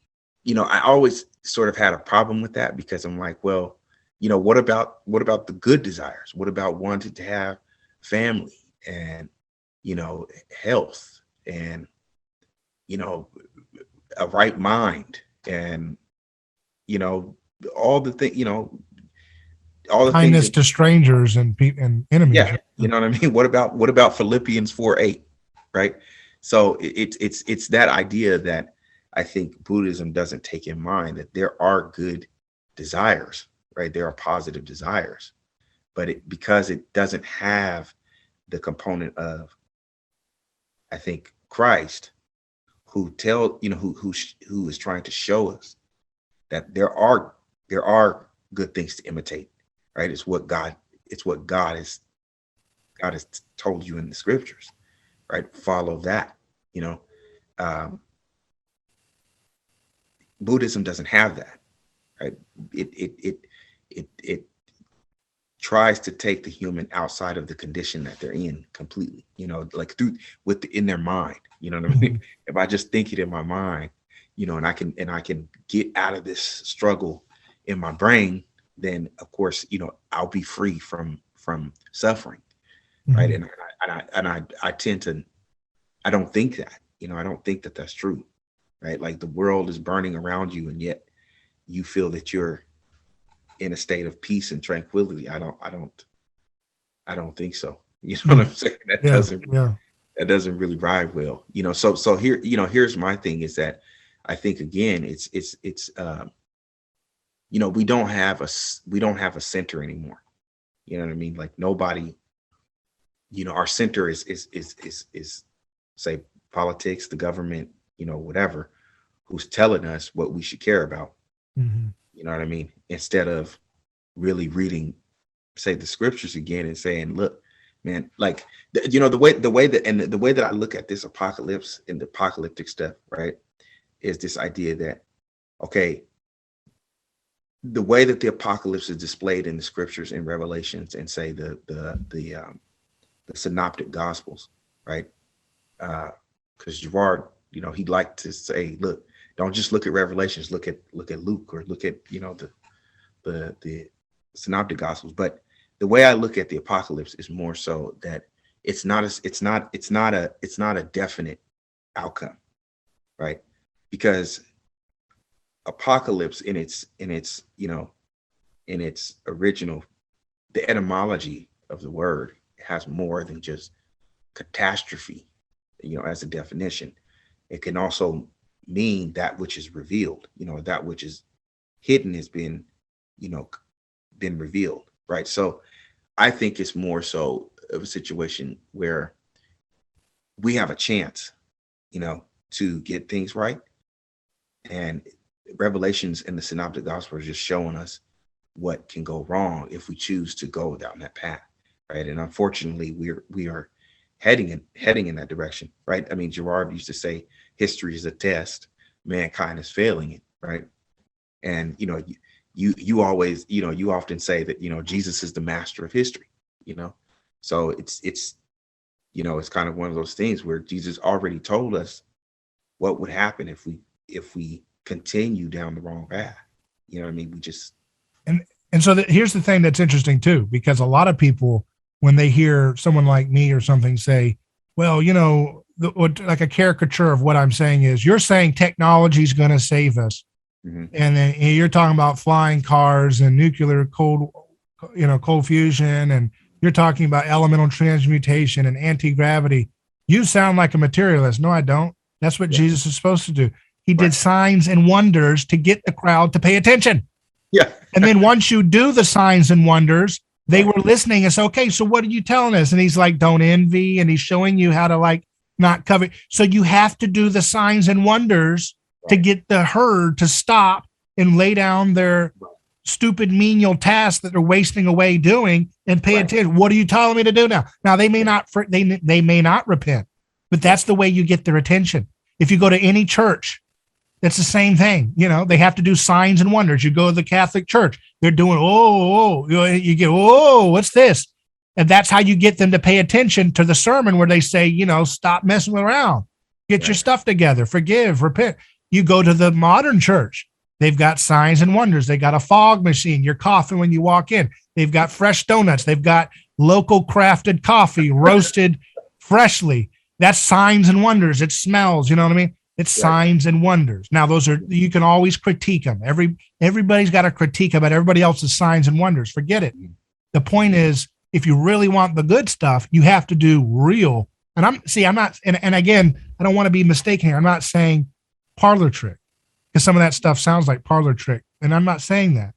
I always sort of had a problem with that because I'm like, well, what about the good desires? What about wanting to have family and, health and, a right mind and, all the things, all the kindness things to strangers and enemies. yeah, you know what I mean? What about Philippians 4:8, right? So it's that idea that I think Buddhism doesn't take in mind, that there are good desires, right? There are positive desires, but because it doesn't have the component of, I think, Christ, who is trying to show us that there are good things to imitate, right? It's what God has told you in the scriptures, right? Follow that. Buddhism doesn't have that, right? It tries to take the human outside of the condition that they're in completely, like in their mind, you know what I mean? If I just think it in my mind, and I can get out of this struggle in my brain, then of course, I'll be free from suffering, right? And I tend to, I don't think that, I don't think that that's true, right? Like the world is burning around you, and yet you feel that you're in a state of peace and tranquility. I don't think so. You know what I'm saying? That doesn't really ride well. So here, here's my thing is that I think again, it's we don't have a center anymore. You know what I mean? Like nobody, our center is say politics, the government, whatever, who's telling us what we should care about. Mm-hmm. You know what I mean? Instead of really reading, say, the scriptures again and saying, look, man, like, the way that I look at this apocalypse and the apocalyptic stuff, right, is this idea that, okay, the way that the apocalypse is displayed in the scriptures in Revelations and say the synoptic gospels, right? Because Gerard, he'd like to say, look, don't just look at Revelations, look at Luke, or look at the synoptic gospels. But the way I look at the apocalypse is more so that it's not a definite outcome, right? Because apocalypse in its original, the etymology of the word has more than just catastrophe, as a definition. It can also mean that which is revealed, that which is hidden has been revealed, right? So I think it's more so of a situation where we have a chance, to get things right. And Revelations and the synoptic gospel are just showing us what can go wrong if we choose to go down that path, right? And unfortunately, we are heading in that direction, right? I mean, Gerard used to say, history is a test, mankind is failing it, right? And you always, you often say that Jesus is the master of history, so it's kind of one of those things where Jesus already told us what would happen if we continue down the wrong path. You know what I mean? We just and so here's the thing that's interesting too, because a lot of people, when they hear someone like me or something say, well, like a caricature of what I'm saying is, you're saying technology is going to save us. Mm-hmm. And then you're talking about flying cars and nuclear cold fusion, and you're talking about elemental transmutation and anti-gravity. You sound like a materialist. No, I don't. That's what Jesus is supposed to do. He did signs and wonders to get the crowd to pay attention. Yeah. And then once you do the signs and wonders, they were listening. It's okay. So what are you telling us? And he's like, don't envy. And he's showing you how to like not cover. So you have to do the signs and wonders to get the herd to stop and lay down their stupid menial tasks that they're wasting away doing and pay attention. What are you telling me to do now? Now they may not, they may not repent, but that's the way you get their attention. If you go to any church, it's the same thing. You know, they have to do signs and wonders. You go to the Catholic Church, they're doing, you get, what's this? And that's how you get them to pay attention to the sermon where they say, you know, stop messing around, get your stuff together, forgive, repent. You go to the modern church, they've got signs and wonders. They got a fog machine. You're coughing when you walk in. They've got fresh donuts. They've got local crafted coffee, roasted freshly. That's signs and wonders. It smells, you know what I mean? It's signs and wonders. Now, those are, you can always critique them. Everybody's got a critique about everybody else's signs and wonders. Forget it. The point is, if you really want the good stuff, you have to do real. And I'm not, and again, I don't want to be mistaken here. I'm not saying parlor trick, because some of that stuff sounds like parlor trick. And I'm not saying that.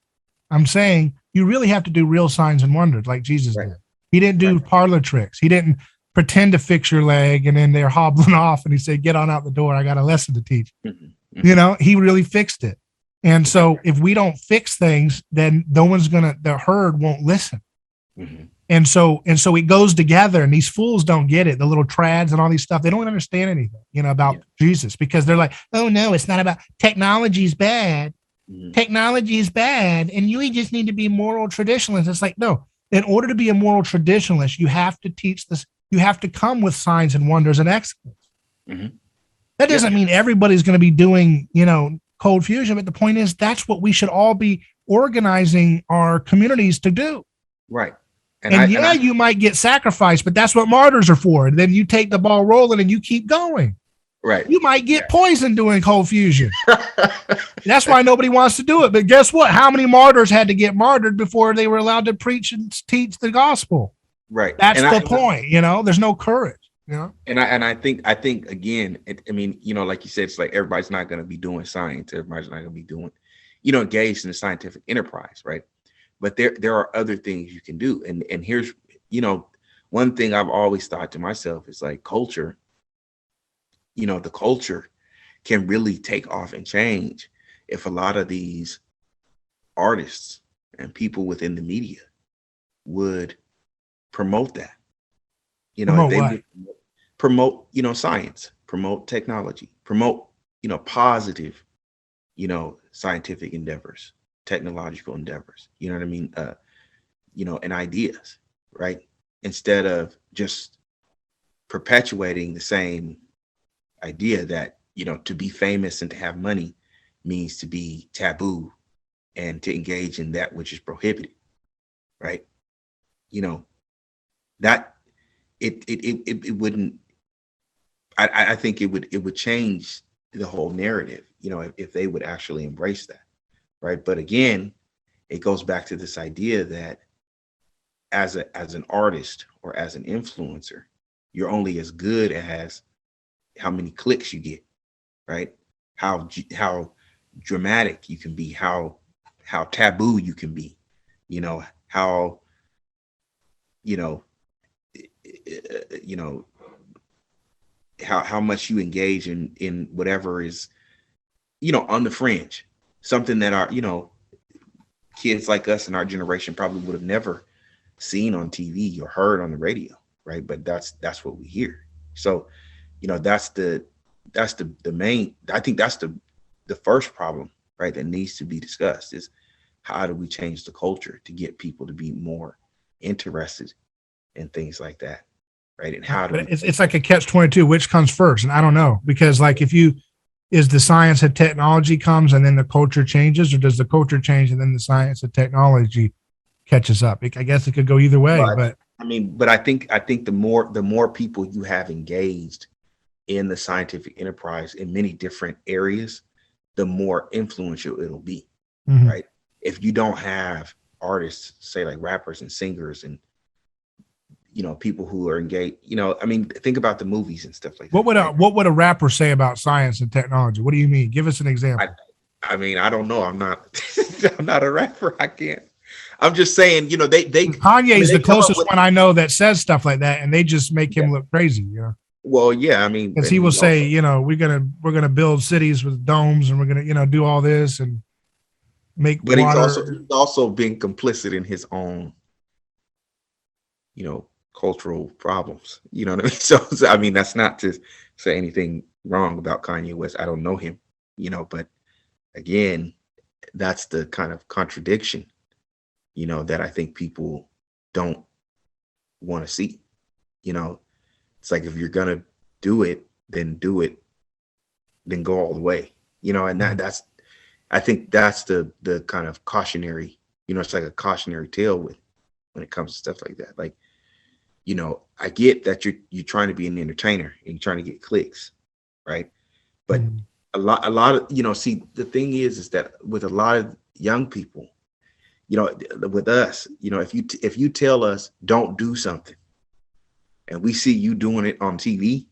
I'm saying you really have to do real signs and wonders like Jesus did. He didn't do parlor tricks. He didn't pretend to fix your leg and then they're hobbling off and he said, get on out the door. I got a lesson to teach. You know, he really fixed it. And so if we don't fix things, then no one's the herd won't listen. And so it goes together, and these fools don't get it. The little trads and all these stuff, they don't understand anything, you know, about Jesus, because they're like, oh no, it's not about technology's bad. Technology is bad. And you just need to be moral traditionalists. It's like, no, in order to be a moral traditionalist, you have to teach this. You have to come with signs and wonders and excellence. That doesn't mean everybody's going to be doing, you know, cold fusion, but the point is that's what we should all be organizing our communities to do. Right. And you might get sacrificed, but that's what martyrs are for. And then you take the ball rolling and you keep going. Right. You might get poisoned doing cold fusion. That's why nobody wants to do it. But guess what? How many martyrs had to get martyred before they were allowed to preach and teach the gospel? Right. That's the point. You know, there's no courage. You know. And I think again, I mean, you know, like you said, it's like everybody's not going to be doing science. Everybody's not going to be doing, you know, engaged in the scientific enterprise, right? But there are other things you can do. And here's, you know, one thing I've always thought to myself is like culture. You know, the culture can really take off and change if a lot of these artists and people within the media would promote that. You know, they would promote, you know, science, promote technology, promote, you know, positive, you know, scientific endeavors, technological endeavors, you know what I mean? You know, and ideas, right? Instead of just perpetuating the same idea that, you know, to be famous and to have money means to be taboo and to engage in that which is prohibited, right? You know, that it wouldn't, I think it would change the whole narrative, you know, if they would actually embrace that, right? But again, it goes back to this idea that as an artist or as an influencer, you're only as good as how many clicks you get, right? How dramatic you can be, how taboo you can be, you know, how, you know, how much you engage in whatever is, you know, on the fringe, something that our, you know, kids like us in our generation probably would have never seen on TV or heard on the radio, right? But that's what we hear. So, you know, that's the main, I think that's the first problem, right, that needs to be discussed is how do we change the culture to get people to be more interested in things like that, right? And how do it's like a catch-22, which comes first? And I don't know, because like is the science and technology comes and then the culture changes, or does the culture change and then the science and technology catches up? I guess it could go either way, but I mean, but I think the more people you have engaged in the scientific enterprise in many different areas, the more influential it'll be, right? If you don't have artists, say like rappers and singers and, people who are engaged, I mean, think about the movies and stuff like What that. would Right? what would a rapper say about science and technology? What do you mean? Give us an example. I mean, I don't know. I'm not, I'm not a rapper. I can't. I'm just saying, they Kanye is the closest one I know that says stuff like that, and they just make him look crazy, Well, yeah, I mean, because he will say, we're gonna build cities with domes, and we're gonna, do all this and make but water. he's also been complicit in his own, cultural problems. You know what I mean? So I mean, that's not to say anything wrong about Kanye West. I don't know him, but again, that's the kind of contradiction, that I think people don't want to see. It's like, if you're gonna do it, then go all the way. And I think that's the kind of cautionary, it's like a cautionary tale when it comes to stuff like that. Like, I get that you're trying to be an entertainer and you're trying to get clicks, right? But a lot of, see, the thing is that with a lot of young people, with us, if you tell us don't do something and we see you doing it on TV,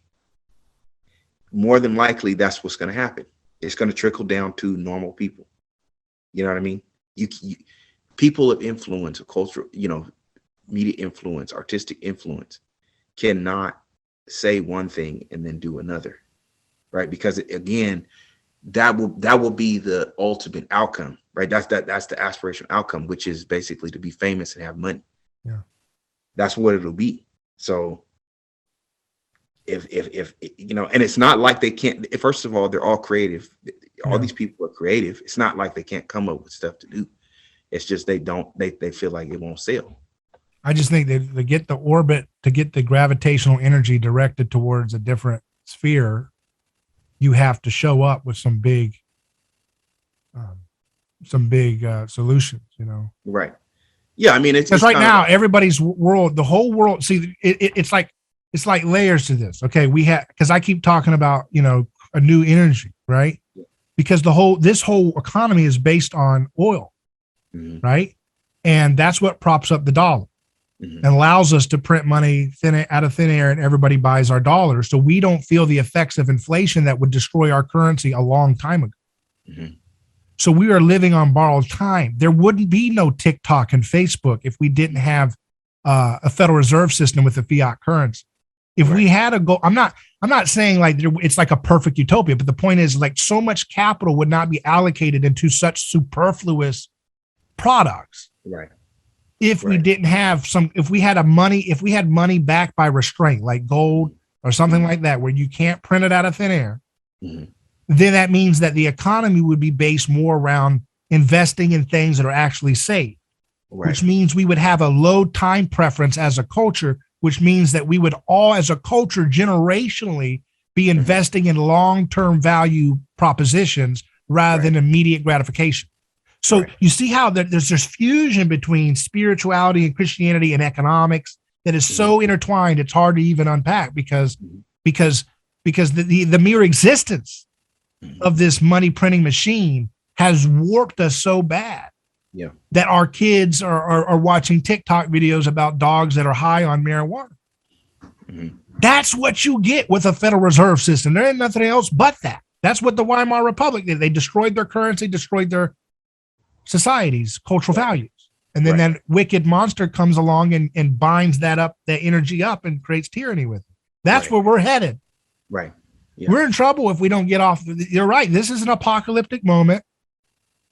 more than likely that's what's going to happen. It's going to trickle down to normal people. You know what I mean? You people of influence, of culture, media influence, artistic influence, cannot say one thing and then do another, right? Because again, that will be the ultimate outcome, right? That's the aspirational outcome, which is basically to be famous and have money. Yeah, that's what it'll be. So if and it's not like they can't. First of all, they're all creative. All these people are creative. It's not like they can't come up with stuff to do. It's just they feel like it won't sell. I just think that to get the orbit, to get the gravitational energy directed towards a different sphere, you have to show up with some big solutions, Right. Yeah. I mean, because right now everybody's world, the whole world. See, it's like layers to this. Okay, because I keep talking about a new energy, right? Yeah. Because this whole economy is based on oil, right? And that's what props up the dollar. And allows us to print money out of thin air, and everybody buys our dollars. So we don't feel the effects of inflation that would destroy our currency a long time ago. So we are living on borrowed time. There wouldn't be no TikTok and Facebook if we didn't have a Federal Reserve System with a fiat currency. If we had a goal, I'm not saying like it's like a perfect utopia, but the point is, like, so much capital would not be allocated into such superfluous products. Right. If we didn't have if we had money backed by restraint, like gold or something like that, where you can't print it out of thin air, then that means that the economy would be based more around investing in things that are actually safe, which means we would have a low time preference as a culture, which means that we would all, as a culture, generationally be investing in long-term value propositions rather than immediate gratification. So you see how there's this fusion between spirituality and Christianity and economics that is so intertwined, it's hard to even unpack because the mere existence of this money printing machine has warped us so bad that our kids are watching TikTok videos about dogs that are high on marijuana. That's what you get with a Federal Reserve System. There ain't nothing else but that. That's what the Weimar Republic did. They destroyed their currency, destroyed their society's cultural values. And then that wicked monster comes along and binds that energy up and creates tyranny with it. That's where we're headed. Right. Yeah. We're in trouble if we don't get off. You're right. This is an apocalyptic moment.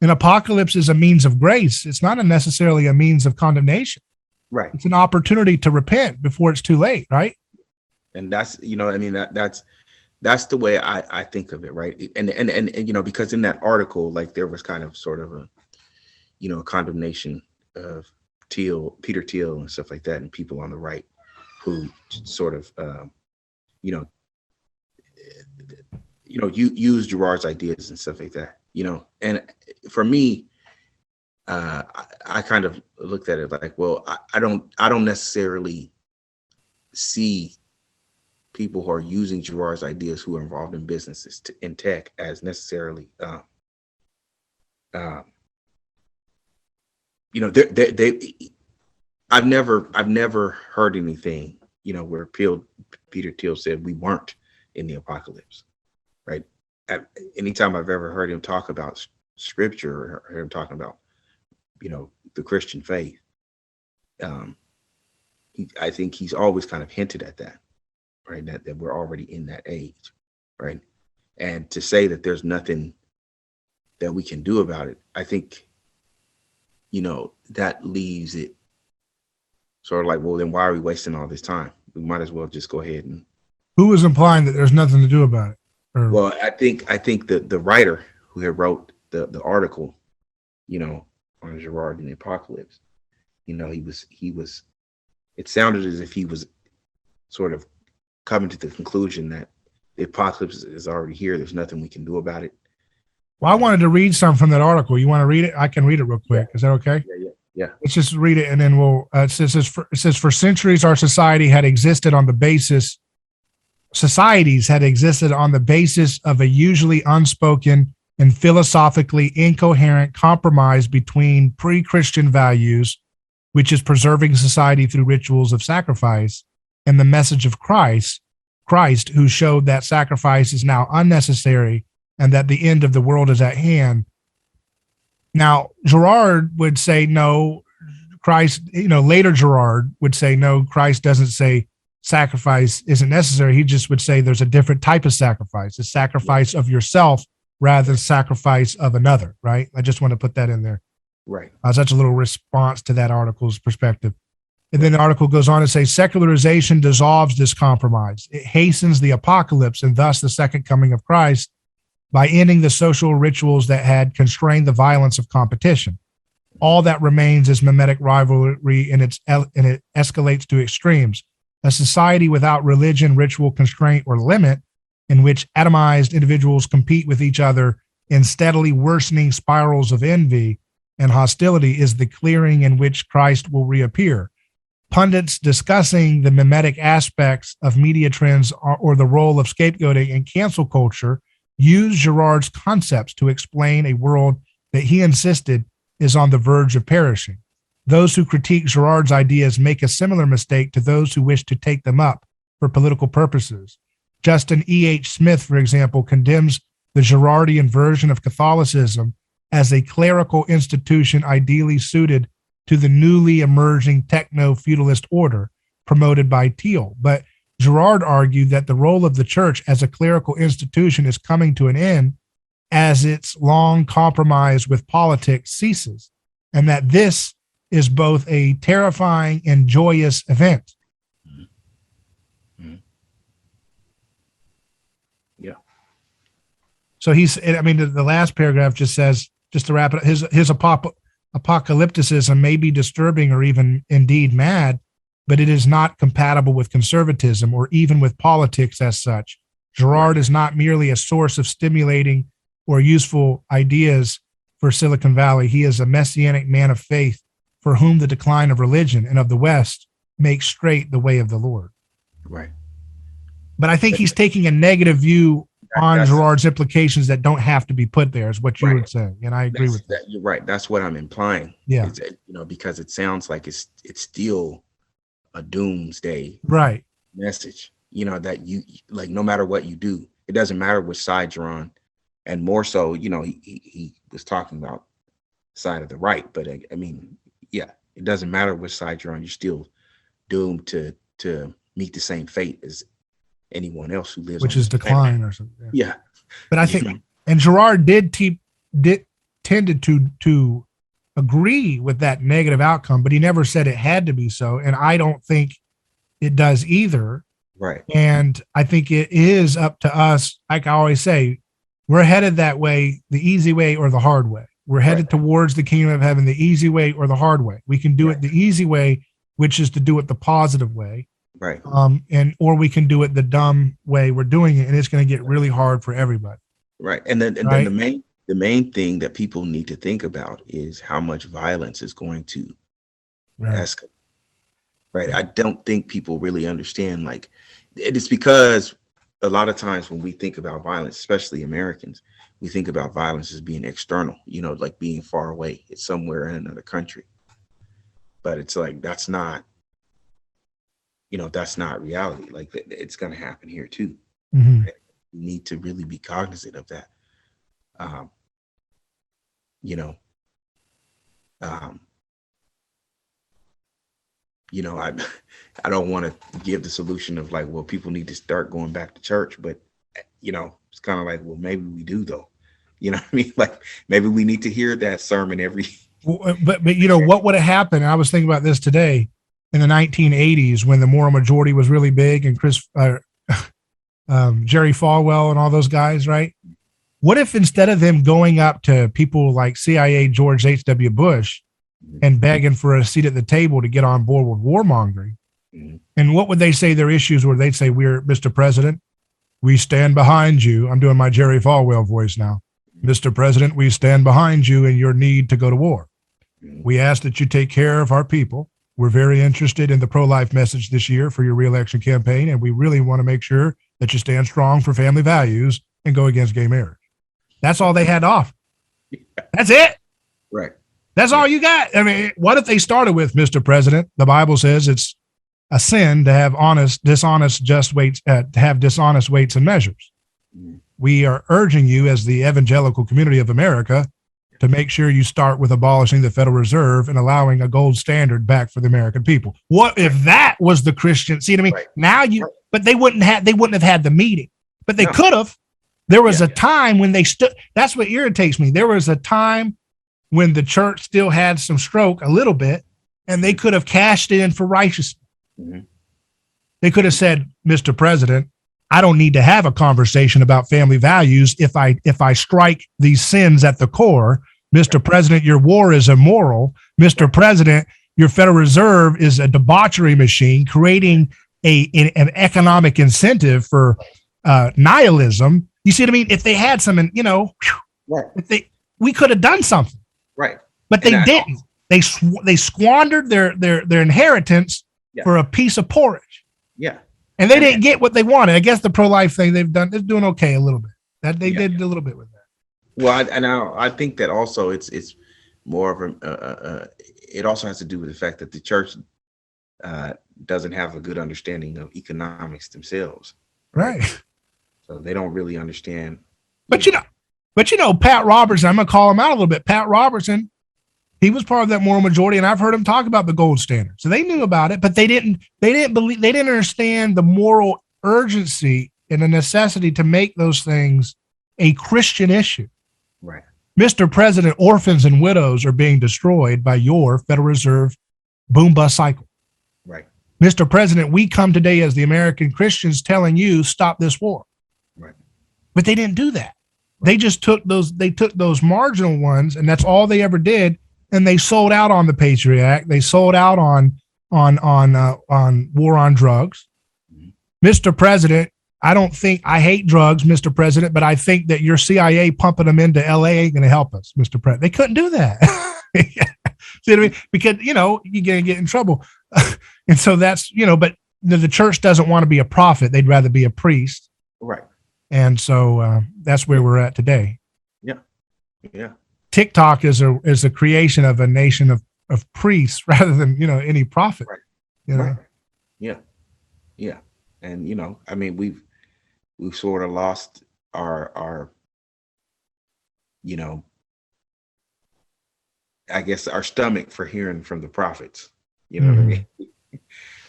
An apocalypse is a means of grace. It's not necessarily a means of condemnation. Right. It's an opportunity to repent before it's too late. Right. And that's, that's the way I think of it. Right. And because in that article, like, there was kind of sort of a condemnation of Peter Thiel and stuff like that, and people on the right who sort of, use Girard's ideas and stuff like that, and for me, I kind of looked at it like, well, I don't necessarily see people who are using Girard's ideas who are involved in businesses in tech as necessarily, I've never heard anything, where Peter Thiel said we weren't in the apocalypse, right? Anytime I've ever heard him talk about scripture or heard him talking about, the Christian faith, um, I think he's always kind of hinted at that, right? That we're already in that age, right? And to say that there's nothing that we can do about it, I think, that leaves it sort of like, well, then why are we wasting all this time? We might as well just go ahead and. Who was implying that there's nothing to do about it? Well, I think the writer who had wrote the article, on Gerard and the Apocalypse, he was. It sounded as if he was sort of coming to the conclusion that the apocalypse is already here. There's nothing we can do about it. Well, I wanted to read some from that article. You want to read it? I can read it real quick. Is that okay? Yeah. Let's just read it, and then we'll. It says for centuries our societies had existed on the basis of a usually unspoken and philosophically incoherent compromise between pre-Christian values, which is preserving society through rituals of sacrifice, and the message of Christ, who showed that sacrifice is now unnecessary and that the end of the world is at hand. Now, Gerard would say, no, Christ, later Gerard would say, no, Christ doesn't say sacrifice isn't necessary. He just would say there's a different type of sacrifice, a sacrifice of yourself rather than sacrifice of another, right? I just want to put that in there. Right. Such a little response to that article's perspective. And then the article goes on to say secularization dissolves this compromise. It hastens the apocalypse and thus the second coming of Christ by ending the social rituals that had constrained the violence of competition. All that remains is mimetic rivalry, and it escalates to extremes. A society without religion, ritual, constraint, or limit, in which atomized individuals compete with each other in steadily worsening spirals of envy and hostility, is the clearing in which Christ will reappear. Pundits discussing the mimetic aspects of media trends or the role of scapegoating and cancel culture use Girard's concepts to explain a world that he insisted is on the verge of perishing. Those who critique Girard's ideas make a similar mistake to those who wish to take them up for political purposes. Justin E.H. Smith, for example, condemns the Girardian version of Catholicism as a clerical institution ideally suited to the newly emerging techno-feudalist order promoted by Thiel. But Girard argued that the role of the church as a clerical institution is coming to an end as its long compromise with politics ceases, and that this is both a terrifying and joyous event. Mm-hmm. Yeah. So the last paragraph just says, just to wrap it up, his apocalypticism may be disturbing or even indeed mad, but it is not compatible with conservatism or even with politics as such. Girard is not merely a source of stimulating or useful ideas for Silicon Valley. He is a messianic man of faith for whom the decline of religion and of the West makes straight the way of the Lord. Right. But I think he's taking a negative view on Girard's implications that don't have to be put there, is what you would say. And I agree with that. You're right. That's what I'm implying. Yeah. Because it sounds like it's still a doomsday message, that you like, no matter what you do, it doesn't matter which side you're on. And more so, he was talking about side of the right, but it doesn't matter which side you're on. You're still doomed to meet the same fate as anyone else who lives, which is decline or something. Yeah. But I think, and Girard tended to agree with that negative outcome, but he never said it had to be so. And I don't think it does either. Right. And I think it is up to us. Like I always say, we're headed that way, the easy way or the hard way. We're headed towards the kingdom of heaven, the easy way or the hard way. We can do it the easy way, which is to do it the positive way. Right. Or we can do it the dumb way we're doing it, and it's going to get really hard for everybody. Right. And then the main thing that people need to think about is how much violence is going to escalate. Right. I don't think people really understand, like, it's because a lot of times when we think about violence, especially Americans, we think about violence as being external, like being far away. It's somewhere in another country. but it's like, that's not reality. Like it's going to happen here too. Mm-hmm. Right? We need to really be cognizant of that. You know, I don't want to give the solution of like, well, people need to start going back to church, but it's kind of like, well, maybe we do though. You know what I mean? Like maybe we need to hear that sermon every. But what would have happened? I was thinking about this today in the 1980s when the moral majority was really big and Jerry Falwell and all those guys, right? What if instead of them going up to people like CIA George H.W. Bush and begging for a seat at the table to get on board with warmongering, and what would they say their issues were? They'd say, "We're Mr. President, we stand behind you." I'm doing my Jerry Falwell voice now. Mr. President, we stand behind you in your need to go to war. We ask that you take care of our people. We're very interested in the pro-life message this year for your re-election campaign, and we really want to make sure that you stand strong for family values and go against gay marriage. That's all they had to offer. That's it. Right. That's all you got. I mean, what if they started with, Mr. President, the Bible says it's a sin to have dishonest weights and measures. We are urging you as the evangelical community of America to make sure you start with abolishing the Federal Reserve and allowing a gold standard back for the American people. What if that was the Christian? See what I mean? Right. Now but they wouldn't have had the meeting, but they could have. There was a time when they stood. That's what irritates me. There was a time when the church still had some stroke a little bit, and they could have cashed in for righteousness. Mm-hmm. They could have said, Mr. President, I don't need to have a conversation about family values if I strike these sins at the core. Mr. President, your war is immoral. Mr. President, your Federal Reserve is a debauchery machine, creating an economic incentive for nihilism. You see what I mean? If they had some, we could have done something, right? But they didn't. They squandered their inheritance for a piece of porridge. Yeah. And they didn't get what they wanted. I guess the pro-life thing they're doing okay a little bit. That they did a little bit with that. Well, I think that also it's more of it also has to do with the fact that the church doesn't have a good understanding of economics themselves. Right. So they don't really understand. But Pat Robertson, I'm gonna call him out a little bit. Pat Robertson, he was part of that moral majority, and I've heard him talk about the gold standard. So they knew about it, but they didn't understand the moral urgency and the necessity to make those things a Christian issue. Right. Mr. President, orphans and widows are being destroyed by your Federal Reserve boom bust cycle. Right. Mr. President, we come today as the American Christians telling you stop this war. Right. But they didn't do that. They just took those marginal ones, and that's all they ever did. And they sold out on the Patriot Act. They sold out on war on drugs. Mm-hmm. Mr. President, I hate drugs, Mr. President, but I think that your CIA pumping them into LA ain't going to help us, Mr. President. They couldn't do that. See what I mean? Because, you're going to get in trouble. And so that's, but the church doesn't want to be a prophet. They'd rather be a priest. Right. And so that's where we're at today. Yeah. Yeah. TikTok is a creation of a nation of priests rather than, any prophet. Right. Right. Yeah. Yeah. And, I mean, we've sort of lost our I guess our stomach for hearing from the prophets. You know what I mean?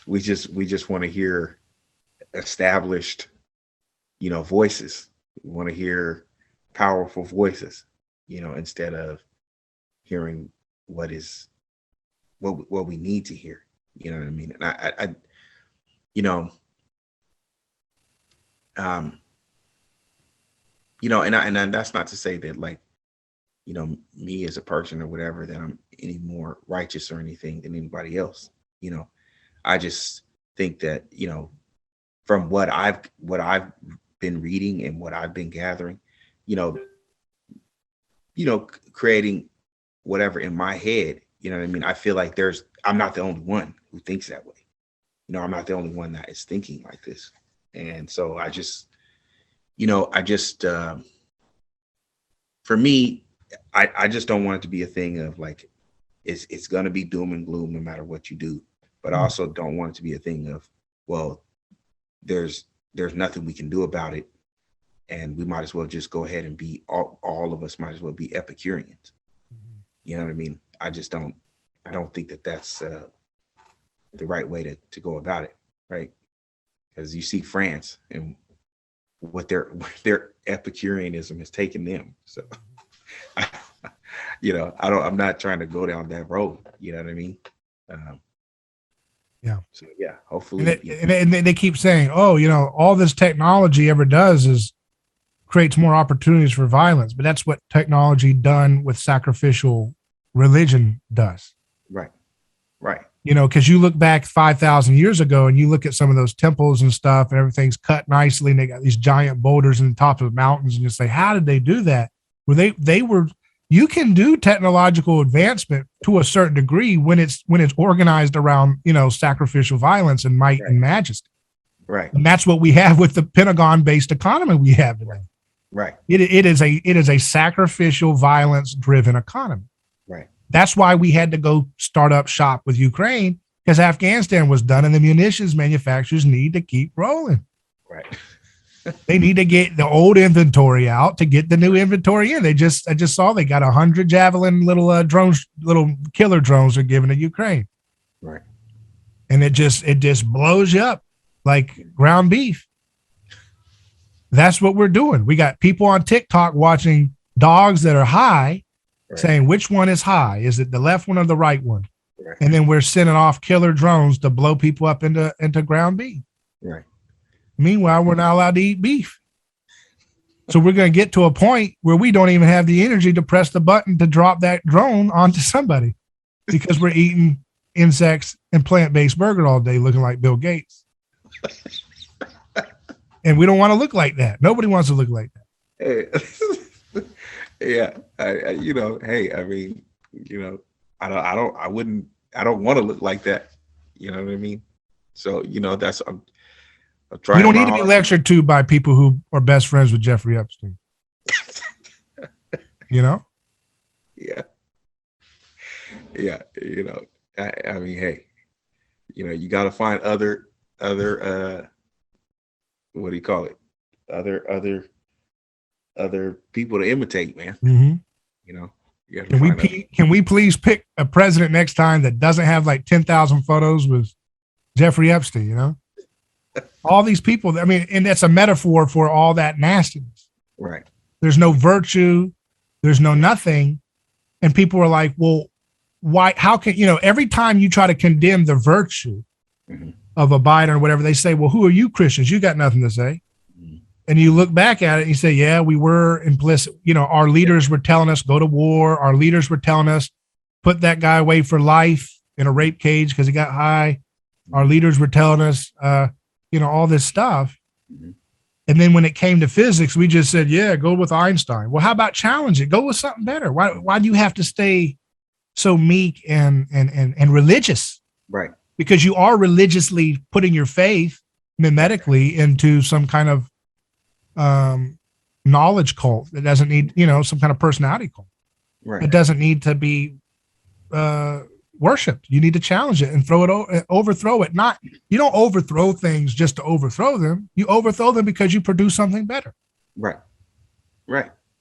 We just want to hear established, voices. We want to hear powerful voices, instead of hearing what we need to hear. You know what I mean? And that's not to say that me as a person or whatever, that I'm any more righteous or anything than anybody else. I just think that, from what I've been reading and what I've been gathering, creating whatever in my head, you know what I mean? I feel like I'm not the only one who thinks that way. I'm not the only one that is thinking like this. And so I just, for me, I just don't want it to be a thing of like, it's going to be doom and gloom no matter what you do. But I also don't want it to be a thing of, well, there's nothing we can do about it, and we might as well just go ahead and be all of us might as well be Epicureans. You know what I mean? I don't think that that's the right way to go about it, right? Because you see France and what their Epicureanism has taken them. So, I'm not trying to go down that road. You know what I mean? Yeah. So yeah, hopefully. And they keep saying, oh, all this technology ever does is creates more opportunities for violence, but that's what technology done with sacrificial religion does. Right. Because you look back 5,000 years ago and you look at some of those temples and stuff, and everything's cut nicely, and they got these giant boulders in the top of mountains, and you say, how did they do that? Well, they were. You can do technological advancement to a certain degree when it's organized around sacrificial violence and might and majesty. Right. And that's what we have with the Pentagon-based economy we have today. Right. It is a sacrificial violence-driven economy. Right. That's why we had to go start up shop with Ukraine, because Afghanistan was done, and the munitions manufacturers need to keep rolling. Right. They need to get the old inventory out to get the new inventory in. I just saw they got 100 Javelin little drones, little killer drones are given to Ukraine. Right. And it just blows you up like ground beef. That's what we're doing. We got people on TikTok watching dogs that are high, saying which one is high. Is it the left one or the right one? Right. And then we're sending off killer drones to blow people up into ground beef. Right. Meanwhile, we're not allowed to eat beef. So we're going to get to a point where we don't even have the energy to press the button to drop that drone onto somebody, because we're eating insects and plant-based burger all day looking like Bill Gates. And we don't want to look like that. Nobody wants to look like that. Hey, yeah. I don't want to look like that. You know what I mean? So, that's, I'm trying. You don't need to be lectured to by people who are best friends with Jeffrey Epstein. Yeah. Yeah. I mean, hey, you got to find other, what do you call it? Other people to imitate, man. Mm-hmm. Can we please pick a president next time that doesn't have like 10,000 photos with Jeffrey Epstein, all these people, and that's a metaphor for all that nastiness. Right. There's no virtue. There's no nothing. And people are like, well, why, how can, every time you try to condemn the virtue of a Biden or whatever, they say, well, who are you Christians? You got nothing to say. And you look back at it and you say, yeah, we were implicit. Our leaders were telling us, go to war. Our leaders were telling us, put that guy away for life in a rape cage because he got high. Our leaders were telling us, all this stuff. And then when it came to physics, we just said, yeah, go with Einstein. Well, how about challenge it? Go with something better. Why do you have to stay so meek and religious? Right. Because you are religiously putting your faith mimetically into some kind of knowledge cult that doesn't need, some kind of personality cult. Right. It doesn't need to be worshipped. You need to challenge it and overthrow it. You don't overthrow things just to overthrow them. You overthrow them because you produce something better. Right.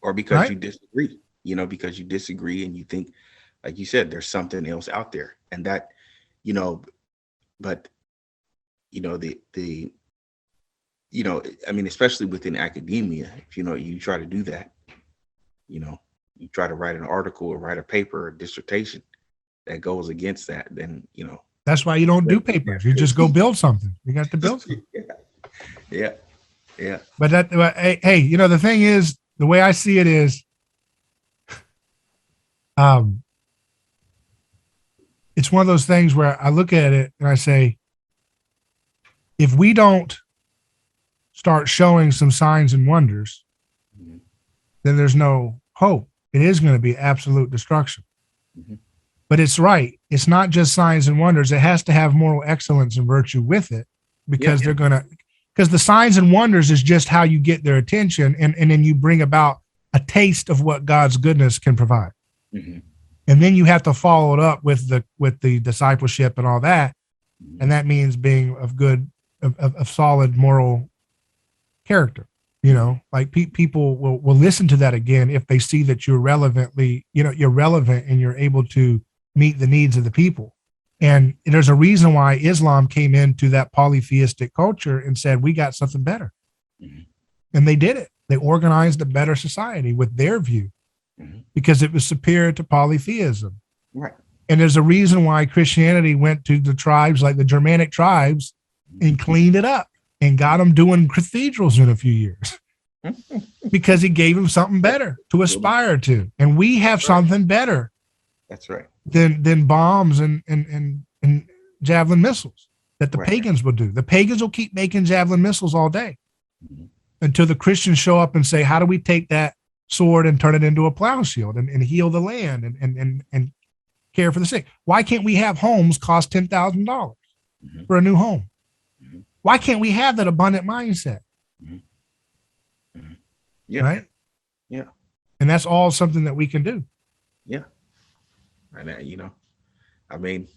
Or because you disagree, because you disagree and you think, like you said, there's something else out there, and that, but especially within academia, if you try to do that, you try to write an article or write a paper or dissertation that goes against that, then that's why you don't do papers. You just go build something. You got to build something. Yeah. But hey, the thing is, the way I see it is, it's one of those things where I look at it and I say, if we don't start showing some signs and wonders, then there's no hope. It is going to be absolute destruction. But it's right. It's not just signs and wonders. It has to have moral excellence and virtue with it, because because the signs and wonders is just how you get their attention. And then you bring about a taste of what God's goodness can provide. And then you have to follow it up with the discipleship and all that. And that means being of solid moral character. You know, like people will listen to that again if they see that you're relevant and you're able to meet the needs of the people. And there's a reason why Islam came into that polytheistic culture and said, we got something better. Mm-hmm. And they did it. They organized a better society with their view because it was superior to polytheism. Right. And there's a reason why Christianity went to the tribes like the Germanic tribes and cleaned it up and got them doing cathedrals in a few years because he gave them something better to aspire to. And we have something better. That's right. Than bombs and javelin missiles that the pagans will do. The pagans will keep making javelin missiles all day until the Christians show up and say, how do we take that sword and turn it into a plow shield and heal the land and care for the sick? Why can't we have homes cost $10,000 for a new home? Why can't we have that abundant mindset? Yeah. Right? Yeah. And that's all something that we can do. Yeah. And I mean,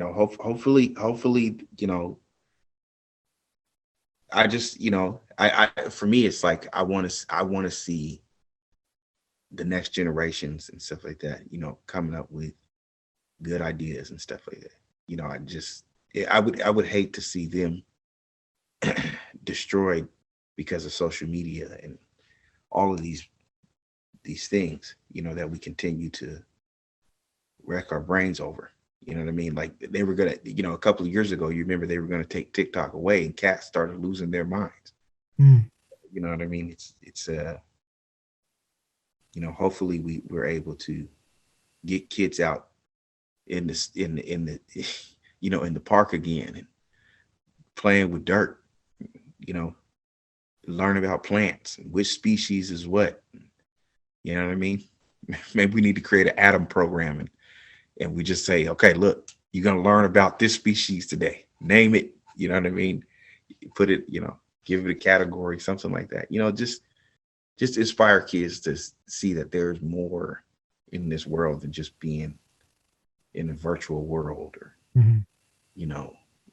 hopefully, I just, I for me, it's like, I want to see the next generations and stuff like that, coming up with good ideas and stuff like that. I would hate to see them destroyed because of social media and all of these things, that we continue to wreck our brains over. You know what I mean? Like they were gonna, a couple of years ago, you remember they were gonna take TikTok away, and cats started losing their minds. You know what I mean? It's hopefully we're able to get kids out in the in the park again and playing with dirt. Learn about plants and which species is what. You know what I mean? Maybe we need to create an atom program and we just say, okay, look, you're going to learn about this species today. Name it. You know what I mean? Put it, give it a category, something like that. Just inspire kids to see that there's more in this world than just being in a virtual world or,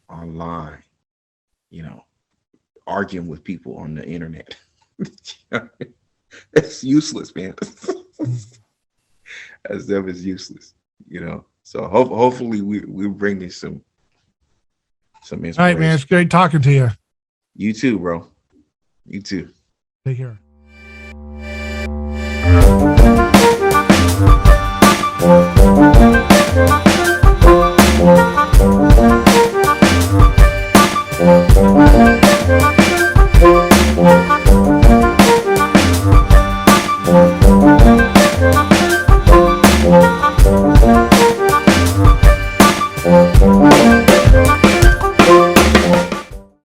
online, arguing with people on the internet. It's useless, man. That stuff is useless, So hopefully we bring you some inspiration. All right, man. It's great talking to you. You too, bro. You too. Take care.